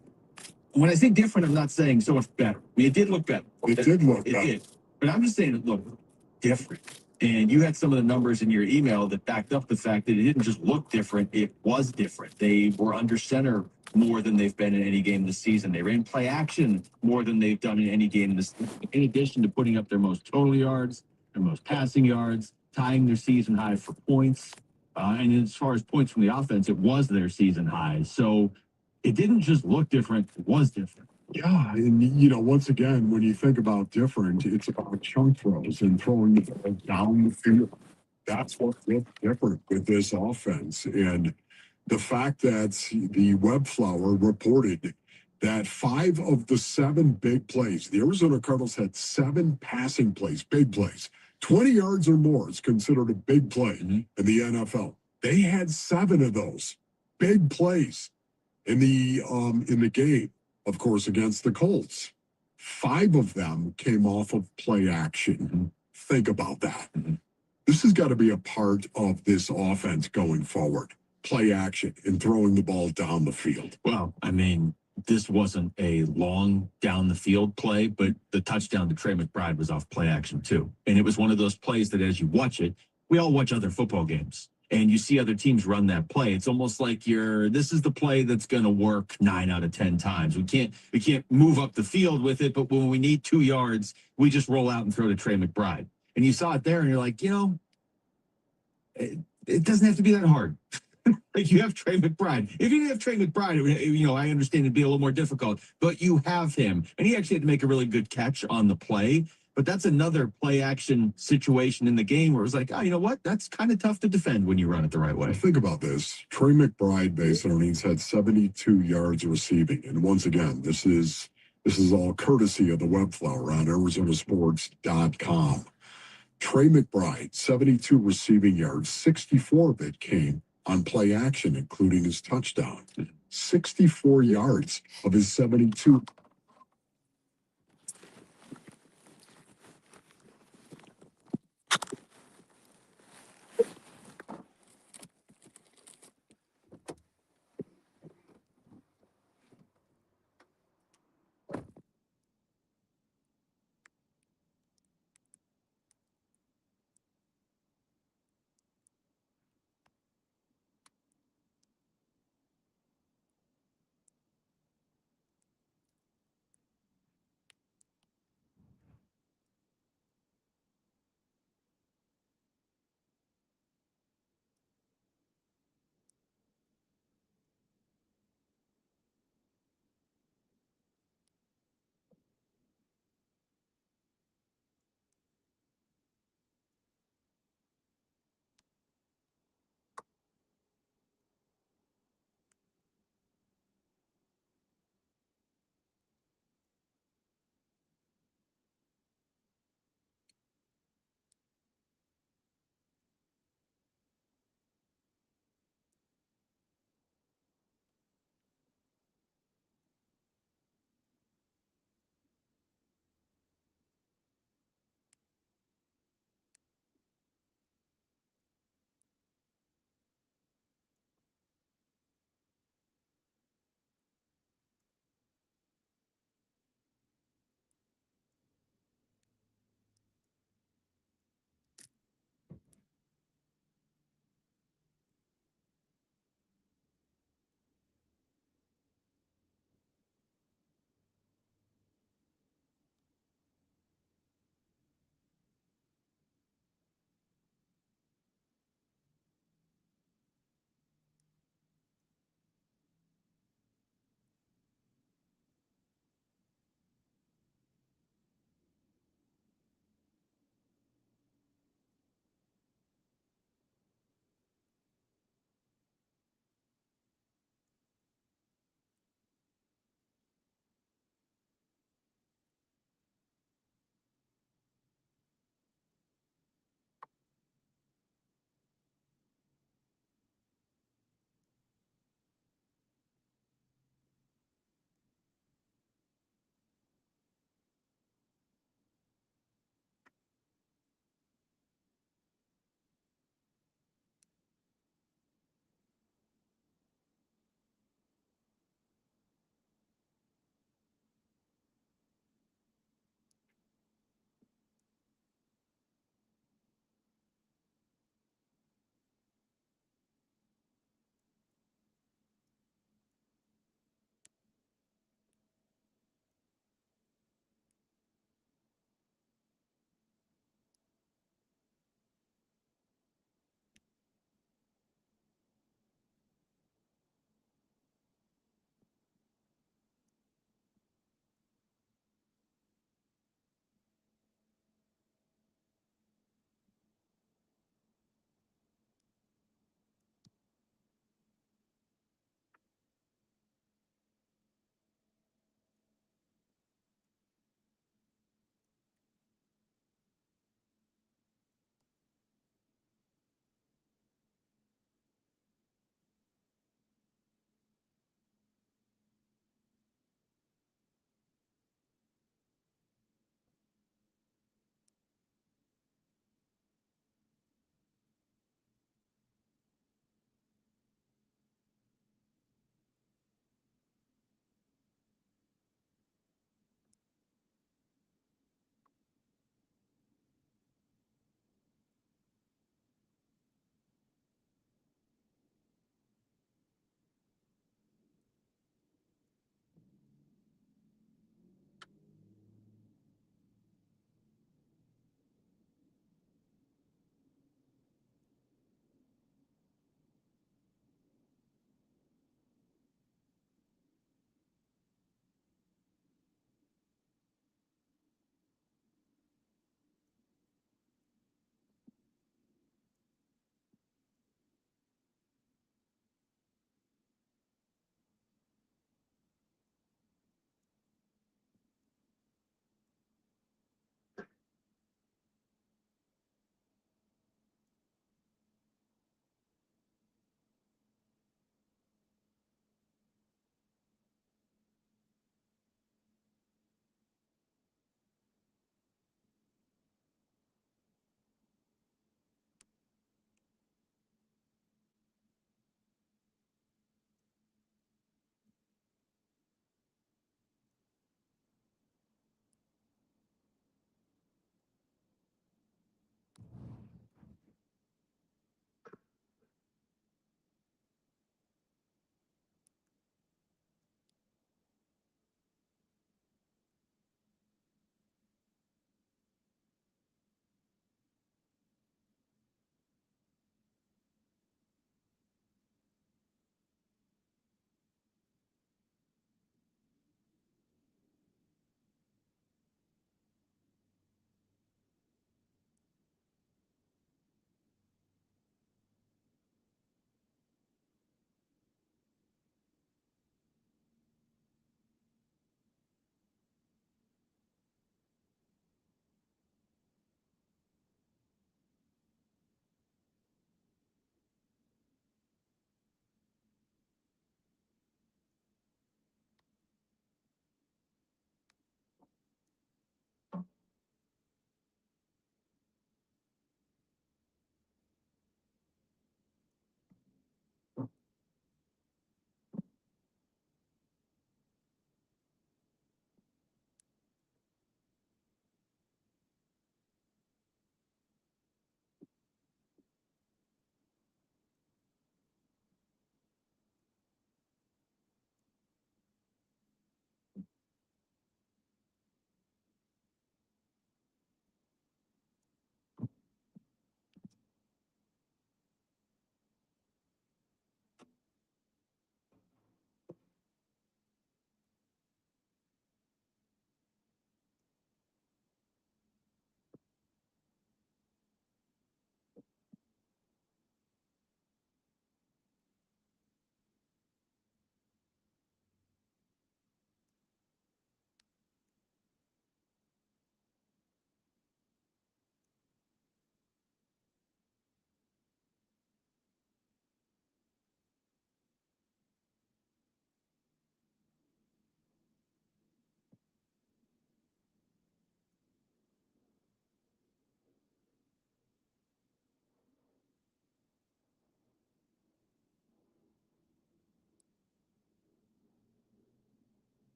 when I say different, I'm not saying so much better. I mean, it did look better. It did look better. It did. But I'm just saying it looked different. And you had some of the numbers in your email that backed up the fact that it didn't just look different, it was different. They were under center more than they've been in any game this season. They ran play action more than they've done in any game this season, in addition to putting up their most total yards, their most passing yards, tying their season high for points. And as far as points from the offense, it was their season high. So it didn't just look different, it was different. Yeah, and once again, when you think about different, it's about chunk throws and throwing the ball down the field. That's what looked different with this offense. And the fact that the Webflower reported that 5 of the 7 big plays, the Arizona Cardinals had 7 passing plays, big plays. 20 yards or more is considered a big play in the NFL. They had 7 of those big plays in the game, of course, against the Colts. 5 of them came off of play action. Think about that. This has got to be a part of this offense going forward. Play action and throwing the ball down the field. Well, I mean, this wasn't a long down the field play, but the touchdown to Trey McBride was off play action too. And it was one of those plays that as you watch it, we all watch other football games and you see other teams run that play. It's almost like this is the play that's going to work 9 out of 10 times. We can't move up the field with it, but when we need 2 yards, we just roll out and throw to Trey McBride. And you saw it there and you're like, it doesn't have to be that hard. Like you have Trey McBride. If you didn't have Trey McBride, I understand it'd be a little more difficult, but you have him. And he actually had to make a really good catch on the play. But that's another play action situation in the game where it was like, oh, you know what? That's kind of tough to defend when you run it the right way. Think about this. Trey McBride base earnings had 72 yards receiving. And once again, this is all courtesy of the Webflower on ArizonaSports.com. Trey McBride, 72 receiving yards, 64 of it came on play action, including his touchdown. 64 yards of his 72.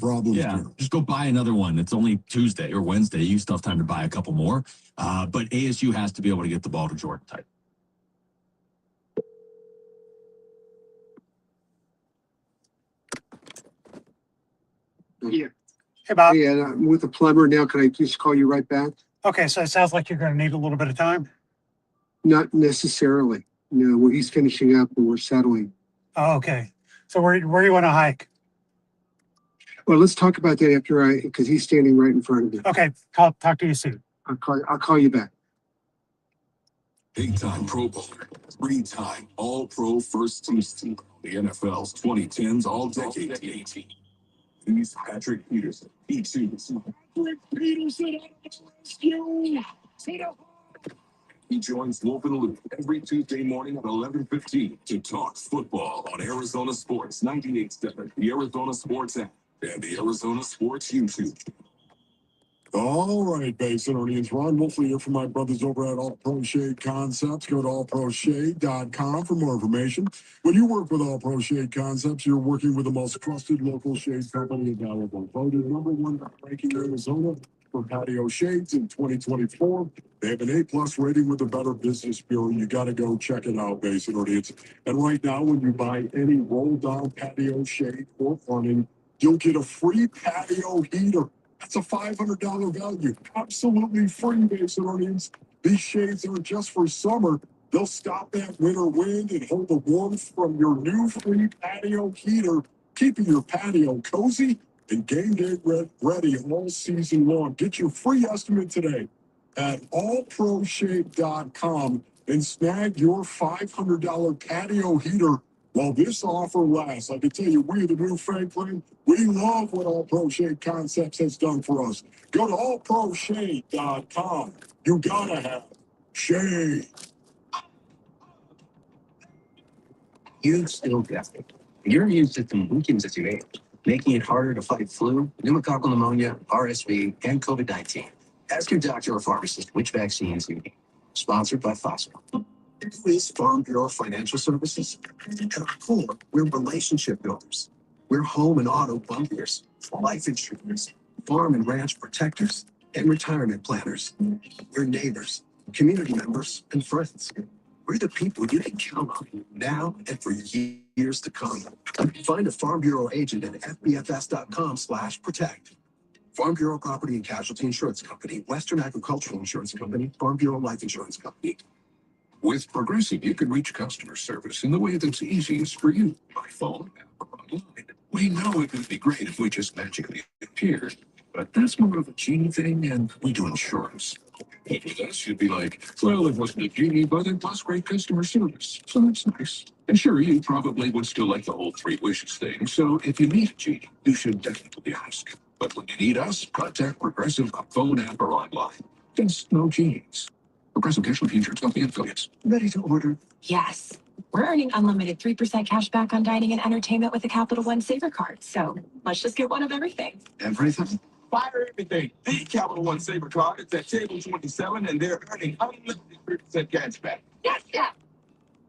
problems. Yeah, Here. just go buy another one. It's only Tuesday or Wednesday. You still have time to buy a couple more. But ASU has to be able to get the ball to Jordan tight. Yeah. Hey, Bob. Hey, I'm with the plumber now. Can I just call you right back? Okay, so it sounds like you're going to need a little bit of time. Not necessarily. No, well, he's finishing up and we're settling. Oh, okay. So where do you want to hike? Well, let's talk about that after because he's standing right in front of me. Okay, talk to you soon. I'll call you back. Big-time Pro Bowler, three-time All-Pro first team, the NFL's 2010s All-Decade team. He's Patrick Peterson. Patrick Peterson, he joins Wolf and Luke every Tuesday morning at 11:15 to talk football on Arizona Sports 98.7, the Arizona Sports app, and the Arizona Sports YouTube. All right, Basin audience. Ron Wolfley here from my brothers over at All Pro Shade Concepts. Go to allproshade.com for more information. When you work with All Pro Shade Concepts, you're working with the most trusted local shade company available. Voted #1 ranking in Arizona for patio shades in 2024. They have an A+ rating with the Better Business Bureau. You got to go check it out, Basin audience. And right now, when you buy any roll-down patio shade or awning, you'll get a free patio heater. That's a $500 value. Absolutely free, Basin audience. These shades aren't just for summer. They'll stop that winter wind and hold the warmth from your new free patio heater, keeping your patio cozy and game day ready all season long. Get your free estimate today at allproshade.com and snag your $500 patio heater while this offer lasts. I can tell you, we, the new Franklin, we love what All Pro Shade Concepts has done for us. Go to allproshade.com. You gotta have shade. You still got it. Your immune system weakens as you age, making it harder to fight flu, pneumococcal pneumonia, RSV, and COVID-19. Ask your doctor or pharmacist which vaccines you need. Sponsored by Fossil. Please Farm Bureau Financial Services. At our core, we're relationship builders. We're home and auto bundlers, life insurers, farm and ranch protectors, and retirement planners. We're neighbors, community members, and friends. We're the people you can count on now and for years to come. Find a Farm Bureau agent at fbfs.com/protect. Farm Bureau Property and Casualty Insurance Company, Western Agricultural Insurance Company, Farm Bureau Life Insurance Company. With Progressive, you can reach customer service in the way that's easiest for you, by phone, app, or online. We know it would be great if we just magically appeared, but that's more of a genie thing, and we do insurance. But with us, you'd be like, well, it wasn't a genie, but it was great customer service, so that's nice. And sure, you probably would still like the whole 3 wishes thing, so if you need a genie, you should definitely ask. But when you need us, contact Progressive on phone, app, or online. Just no genies. Progressive Casualty Insurance Company and affiliates. Ready to order? Yes. We're earning unlimited 3% cash back on dining and entertainment with a Capital One Saver card. So let's just get one of everything. Everything? Fire everything. The Capital One Saver card is at table 27, and they're earning unlimited 3% cash back. Yes, yeah.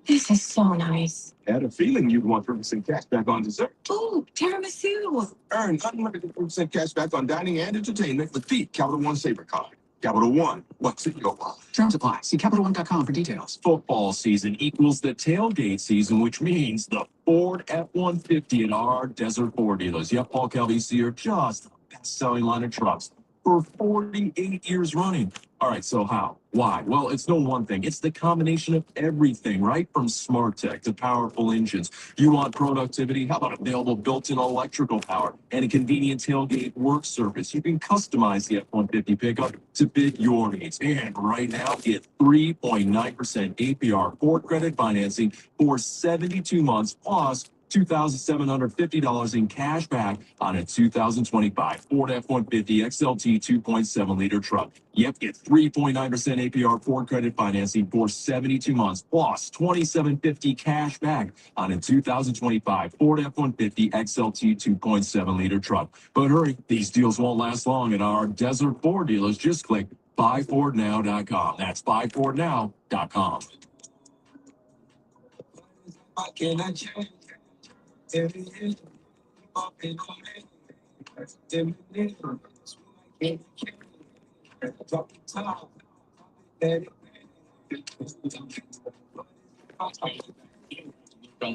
This is so nice. I had a feeling you'd want 3% cash back on dessert. Ooh, tiramisu. Earn unlimited 3% cash back on dining and entertainment with the Capital One Saver card. Capital One, what's in your wallet? Terms apply. See CapitalOne.com for details. Football season equals the tailgate season, which means the Ford F-150 at our Desert Ford dealers. Yep, Paul Calvisi are just the best-selling line of trucks for 48 years running. All right, so how? Why? Well, it's no one thing. It's the combination of everything, right? From smart tech to powerful engines. You want productivity? How about available built-in electrical power and a convenient tailgate work surface? You can customize the F-150 pickup to fit your needs. And right now, get 3.9% APR Ford credit financing for 72 months plus $2,750 in cash back on a 2025 Ford F-150 XLT 2.7-liter truck. Yep, get 3.9% APR Ford credit financing for 72 months, plus $2,750 cash back on a 2025 Ford F-150 XLT 2.7-liter truck. But hurry, these deals won't last long at our Desert Ford dealers. Just click buyfordnow.com. That's buyfordnow.com. On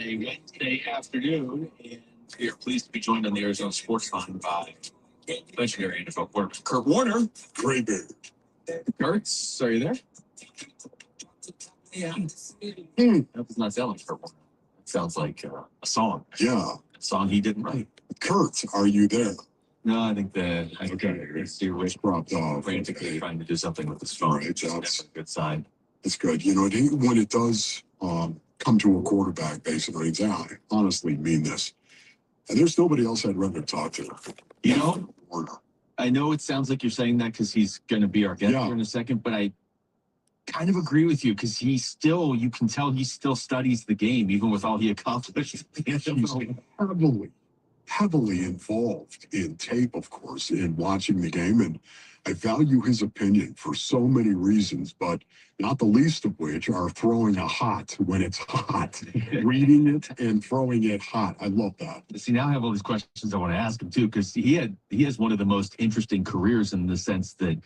a Wednesday afternoon, and we are pleased to be joined on the Arizona Sports Line by legendary NFL quarterback Kurt Warner. Great beard. Kurtz, are you there? Yeah. That does not sound like Kurt Warner. It sounds like a song. Yeah. A song he didn't write. Kurt, are you there? No, I think Steve was Dropped off. frantically trying to do something with his phone. Right, That's a good sign. It's good. You know, when it does come to a quarterback, basically, it's, I honestly mean this. And there's nobody else I'd rather talk to. You know, Warner. I know it sounds like you're saying that because he's going to be our guest here in a second, but I kind of agree with you because you can tell he still studies the game, even with all he accomplished. He's heavily involved in tape, of course, in watching the game. And I value his opinion for so many reasons, but not the least of which are throwing a hot when it's hot, reading it and throwing it hot. I love that. See, now I have all these questions I want to ask him too, because he has one of the most interesting careers in the sense that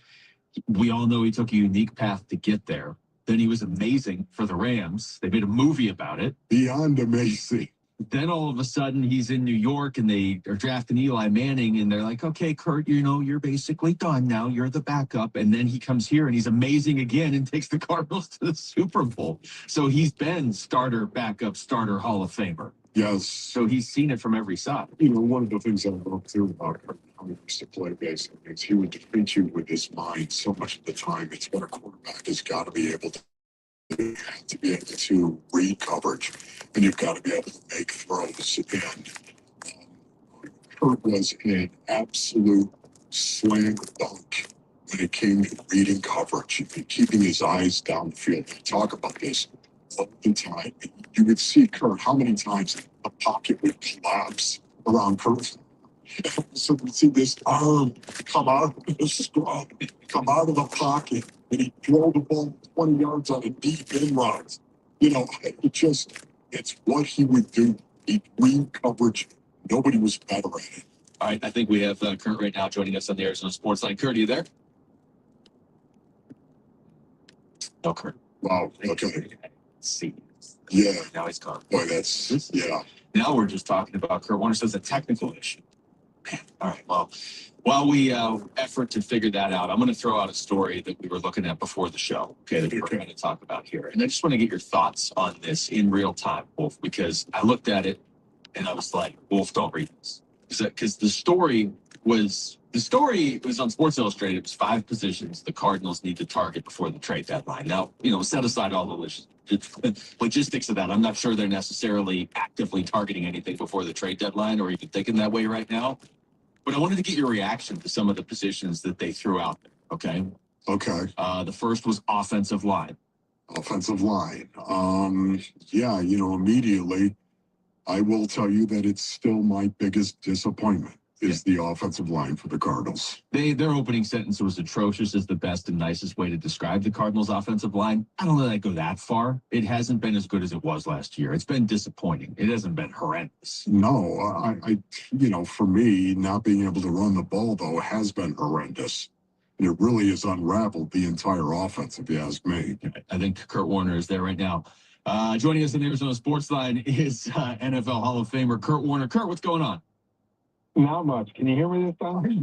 we all know he took a unique path to get there. Then he was amazing for the Rams. They made a movie about it. Beyond amazing. Then all of a sudden he's in New York and they are drafting Eli Manning and they're like, okay, Kurt, you're basically done now. You're the backup. And then he comes here and he's amazing again and takes the Cardinals to the Super Bowl. So he's been starter, backup, starter, Hall of Famer. Yes. So he's seen it from every side. You know, one of the things I love too about Kurt, how he used to play basically, is he would defeat you with his mind so much of the time. It's what a quarterback has got to be able to do. You have to be able to read coverage, and you've got to be able to make throws. And Kurt was an absolute slam dunk when it came to reading coverage and keeping his eyes down the field. We talk about this all the time. You would see Kurt, how many times the pocket would collapse around Kurt. So we see this arm come out of the scrum, come out of the pocket, and he'd throw the ball 20 yards on a deep in run. You know, it's what he would do. He'd read coverage. Nobody was better at it. All right, I think we have Kurt right now joining us on the Arizona Sports Line. Kurt, are you there? No, Kurt. Wow, okay. See. Yeah. Now he's gone. Boy, that's, yeah. Now we're just talking about Kurt Warner says a technical issue. Man, all right, well, while we effort to figure that out, I'm going to throw out a story that we were looking at before the show, okay, that we're going to talk about here. And I just want to get your thoughts on this in real time, Wolf, because I looked at it and I was like, Wolf, don't read this. Because the story was on Sports Illustrated. It was 5 positions the Cardinals need to target before the trade deadline. Now, set aside all the logistics of that. I'm not sure they're necessarily actively targeting anything before the trade deadline or even thinking that way right now. But I wanted to get your reaction to some of the positions that they threw out there. Okay. Okay. The first was offensive line. Offensive line. Yeah, immediately I will tell you that it's still my biggest disappointment is the offensive line for the Cardinals. Their opening sentence was atrocious is the best and nicest way to describe the Cardinals offensive line. I don't know that I go that far. It hasn't been as good as it was last year. It's been disappointing. It hasn't been horrendous. No, I for me, not being able to run the ball, though, has been horrendous. And it really has unraveled the entire offense, if you ask me. I think Kurt Warner is there right now. Joining us in the Arizona Sports Line is NFL Hall of Famer Kurt Warner. Kurt, what's going on? Not much. Can you hear me this time?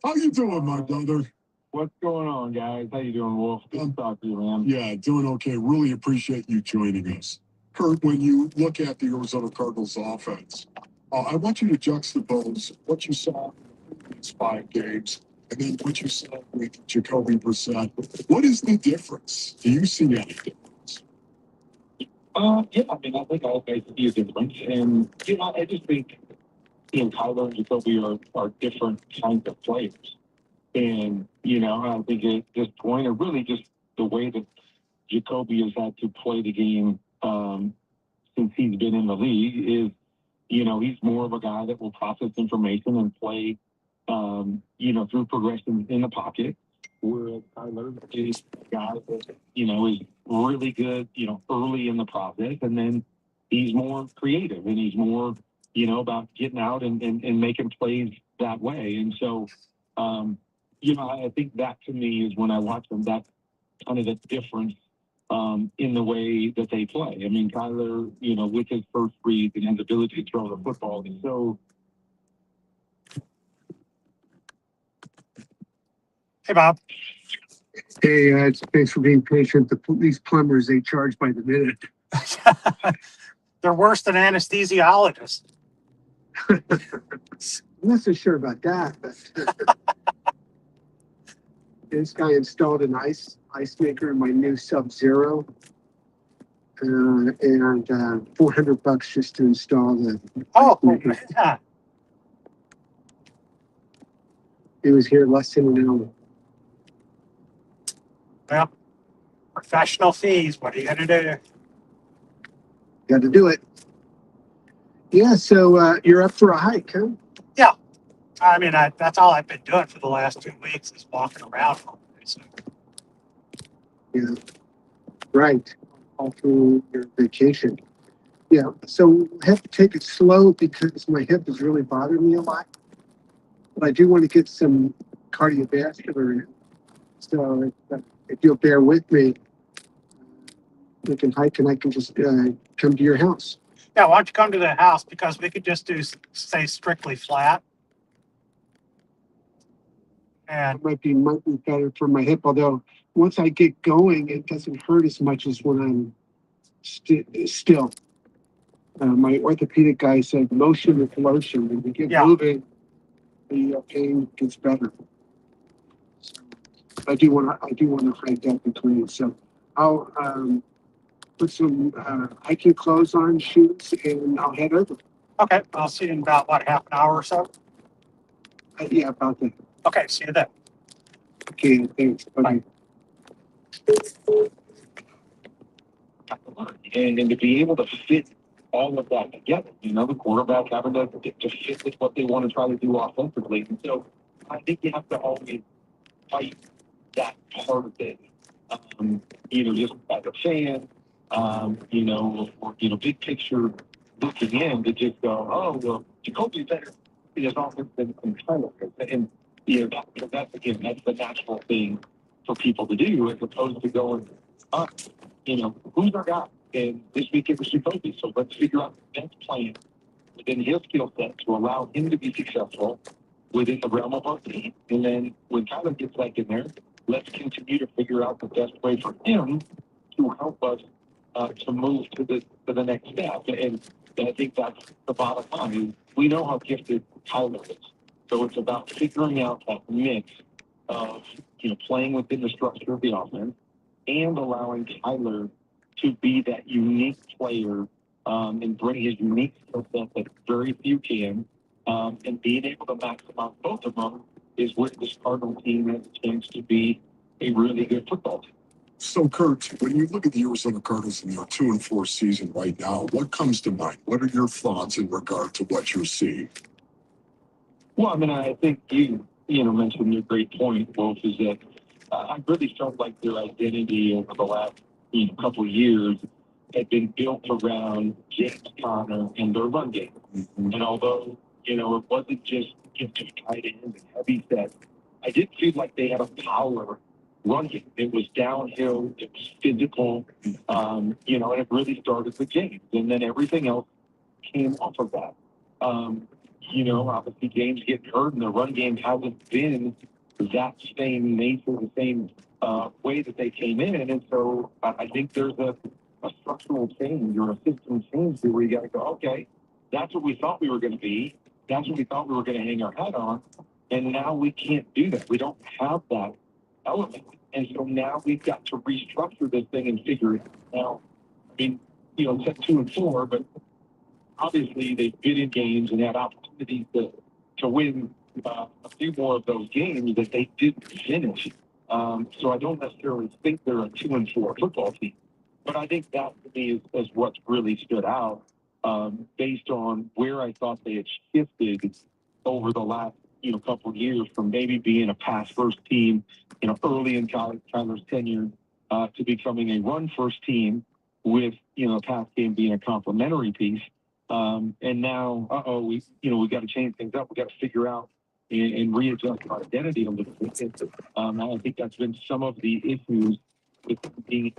How you doing, my brother? What's going on, guys? How you doing, Wolf? Good to talk to you, man. Yeah, doing okay. Really appreciate you joining us. Kurt, when you look at the Arizona Cardinals offense, I want you to juxtapose what you saw in these 5 games and then what you saw with Jacoby Brissett. What is the difference? Do you see any difference? Yeah, I mean, I think all guys see a difference. And, I just think, Kyler and Jacoby are different kinds of players. And, I think at this point, or really just the way that Jacoby has had to play the game since he's been in the league is, he's more of a guy that will process information and play, through progression in the pocket. Whereas Kyler is a guy that, is really good, early in the process. And then he's more creative and he's more, about getting out and making plays, that way. And so, I think that to me is when I watch them, that's kind of the difference in the way that they play. I mean, Kyler, with his first read and his ability to throw the football is so. Hey, Bob. Hey, thanks for being patient. These plumbers, they charge by the minute. They're worse than anesthesiologists. I'm not so sure about that, but this guy installed an ice maker in my new Sub-Zero, and $400 just to install the. Oh, yeah. It was here less than an hour. Well, professional fees. What are you going to do? Got to do it. Yeah, so you're up for a hike, huh? Yeah. I mean, that's all I've been doing for the last 2 weeks is walking around. So. Yeah. Right. All through your vacation. Yeah. So I have to take it slow because my hip is really bothering me a lot. But I do want to get some cardiovascular in. So if you'll bear with me, we can hike and I can just come to your house. Yeah, why don't you come to the house because we could just stay strictly flat. And it might be better for my hip. Although once I get going, it doesn't hurt as much as when I'm still. My orthopedic guy said motion is lotion. When you get moving, the pain gets better. So I do want to hike that between. So I'll put some hiking clothes on, shoes, and I'll head over. Okay, I'll see you in about half an hour or so. Yeah, about that. Okay, see you then. Okay, thanks. Bye. And to be able to fit all of that together, the quarterback having to fit with what they want to try to do offensively. And so I think you have to always fight that part of it. Just as a fan, or big picture looking in to just go, oh, well, Jacoby's better in his offense than Tyler is. And, that's the natural thing for people to do as opposed to going, who's our guy? And this week it was Jacoby. So let's figure out the best plan within his skill set to allow him to be successful within the realm of our team. And then when Tyler gets back in there, let's continue to figure out the best way for him to help us to move to the next step. And I think that's the bottom line. We know how gifted Tyler is. So it's about figuring out that mix of playing within the structure of the offense and allowing Tyler to be that unique player and bring his unique skill set that very few can, and being able to maximize both of them is where this Cardinal team has a chance to be a really good football team. So, Kurt, when you look at the Arizona Cardinals in their 2-4 season right now, what comes to mind? What are your thoughts in regard to what you're seeing? Well, I mean, I think you mentioned your great point, Wolf, is that I really felt like their identity over the last couple of years had been built around James Conner and their run game. Mm-hmm. And although, it wasn't just gifted tight ends and heavy sets, I did feel like they had a power run game. It was downhill, it was physical, and it really started with James. And then everything else came off of that. Obviously James getting hurt and the run game hasn't been that same nature, the same way that they came in. And so I think there's a structural change or a system change where you got to go, okay, that's what we thought we were going to be. That's what we thought we were going to hang our hat on. And now we can't do that. We don't have that element. And so now we've got to restructure this thing and figure it out. I mean, it's at 2-4, but obviously they've been in games and had opportunities to win a few more of those games that they didn't finish. So I don't necessarily think they're a 2-4 football team. But I think that to me is what's really stood out based on where I thought they had shifted over the last couple of years from maybe being a pass first team early in Tyler's tenure to becoming a run first team with pass game being a complementary piece. And now, we got to change things up. We got to figure out and readjust our identity a little bit. And I think that's been some of the issues with being.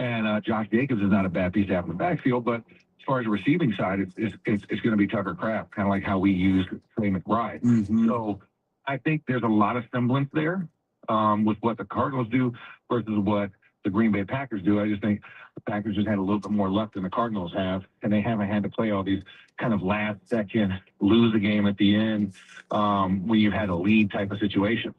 And Josh Jacobs is not a bad piece to have in the backfield, but as far as the receiving side, it's going to be Tucker Kraft, kind of like how we used Trey McBride. So I think there's a lot of semblance there with what the Cardinals do versus what the Green Bay Packers do. I just think the Packers just had a little bit more luck than the Cardinals have, and they haven't had to play all these kind of last second, lose a game at the end when you had a lead type of situation.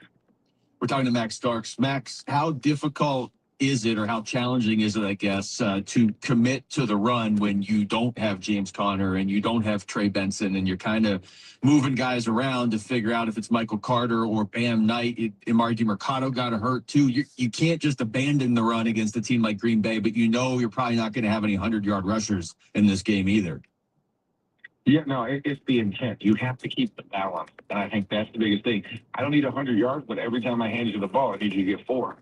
We're talking to Max Starks. Max, how difficult is it, or how challenging is it, I guess, to commit to the run when you don't have James Conner and you don't have Trey Benson, and you're kind of moving guys around to figure out if it's Michael Carter or Bam Knight? Amari DiMercato got hurt too. You can't just abandon the run against a team like Green Bay, but you know you're probably not going to have any 100-yard rushers in this game either. Yeah, no, it's the intent. You have to keep the balance, and I think that's the biggest thing. I don't need 100 yards, but every time I hand you the ball, I need you to get 4.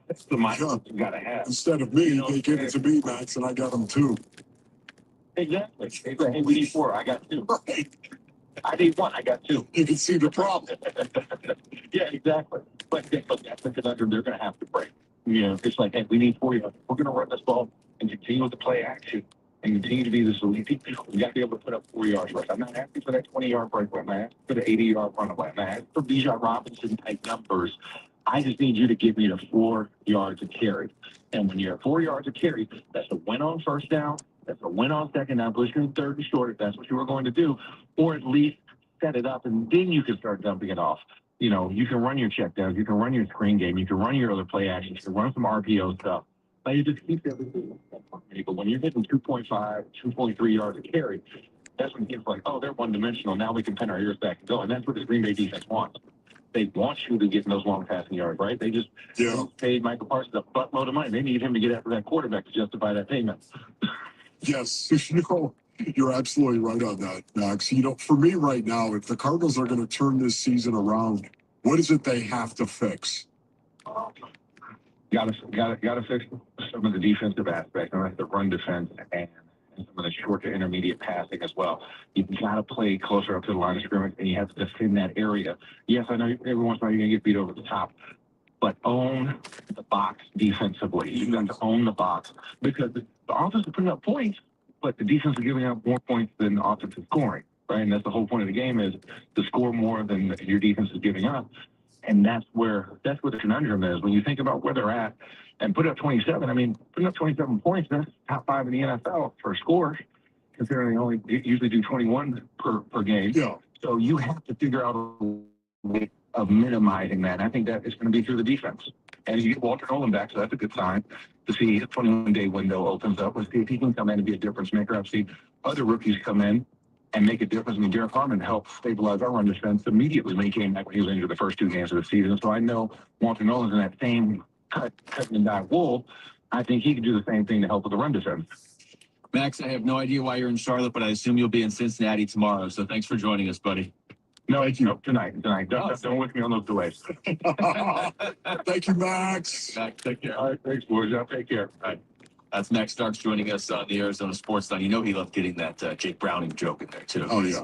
That's the mindset you got to have. Instead of me, they give it to me, Max, and I got them 2. Exactly. Hey, we need 4. I got 2. Right. I need 1. I got 2. You can see the problem. Yeah, exactly. But that's the conundrum they're going to have to break. You know, it's like, hey, we need 4 yards. We're going to run this ball and continue with the play action and continue to be this elite team. We got to be able to put up 4 yards rush. I'm not asking for that 20-yard breakaway. I'm asking for the 80-yard runaway. I'm asking for Bijan Robinson type numbers. I just need you to give me the 4 yards of carry. And when you're at 4 yards of carry, that's a win on first down. That's a win on second down. Push you third and short if that's what you were going to do, or at least set it up, and then you can start dumping it off. You know, you can run your check downs, you can run your screen game, you can run your other play actions, you can run some RPO stuff. But you just keep everything. But when you're hitting 2.5, 2.3 yards of carry, that's when it's like, oh, they're one-dimensional. Now we can pin our ears back and go. And that's what the Green Bay defense wants. They want you to get in those long passing yards, right? They just paid Michael Parsons a buttload of money. They need him to get after that quarterback to justify that payment. Yes, you're absolutely right on that, Max. For me right now, if the Cardinals are going to turn this season around, what is it they have to fix? Got to fix some of the defensive aspects, and that's the run defense and some of the short to intermediate passing as well. You've got to play closer up to the line of scrimmage, and you have to defend that area. Yes, I know every once in a while you're going to get beat over the top, but own the box defensively. You've got to own the box, because the offense is putting up points, but the defense is giving up more points than the offense is scoring, right? And that's the whole point of the game, is to score more than your defense is giving up. And that's where the conundrum is. When you think about where they're at and put up 27, I mean, putting up 27 points, that's top 5 in the NFL for scores, considering they only usually do 21 per game. Yeah. So you have to figure out a way of minimizing that. And I think that it's going to be through the defense. And you get Walter Nolan back, so that's a good sign to see a 21-day window opens up. Let's see if he can come in and be a difference maker. I've seen other rookies come in and make a difference. I mean, Derek Harmon helped stabilize our run defense immediately when he came back when he was injured the first 2 games of the season. So I know Walter Nolan's in that same cut and die wool. I think he can do the same thing to help with the run defense. Max, I have no idea why you're in Charlotte, but I assume you'll be in Cincinnati tomorrow. So thanks for joining us, buddy. No, tonight. Don't with me on those delays. Thank you, Max. Max, take care. All right, thanks, boys. Y'all take care. All right. That's Max Starks joining us on the Arizona Sports Line. You know he loved getting that Jake Browning joke in there, too. Oh, yeah.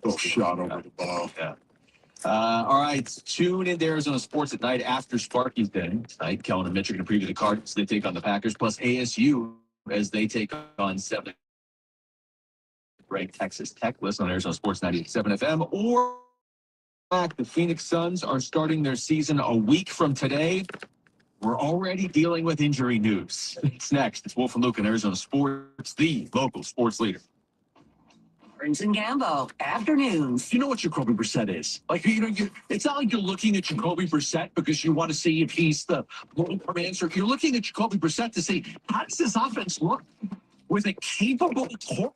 Little shot over the ball. Yeah. All right. Tune in to Arizona Sports at night after Sparky's Den. Tonight, Kellen and Mitch are going to preview the Cardinals. They take on the Packers, plus ASU as they take on 7 ranked Texas Tech. Listen on Arizona Sports 97 FM. Or the Phoenix Suns are starting their season a week from today. We're already dealing with injury news. It's next. It's Wolf and Luke in Arizona Sports, the local sports leader. Burns and Gambo, afternoons. You know what Jacoby Brissett is? Like, it's not like you're looking at Jacoby Brissett because you want to see if he's the long-term answer. You're looking at Jacoby Brissett to see, how does this offense look with a capable quarterback?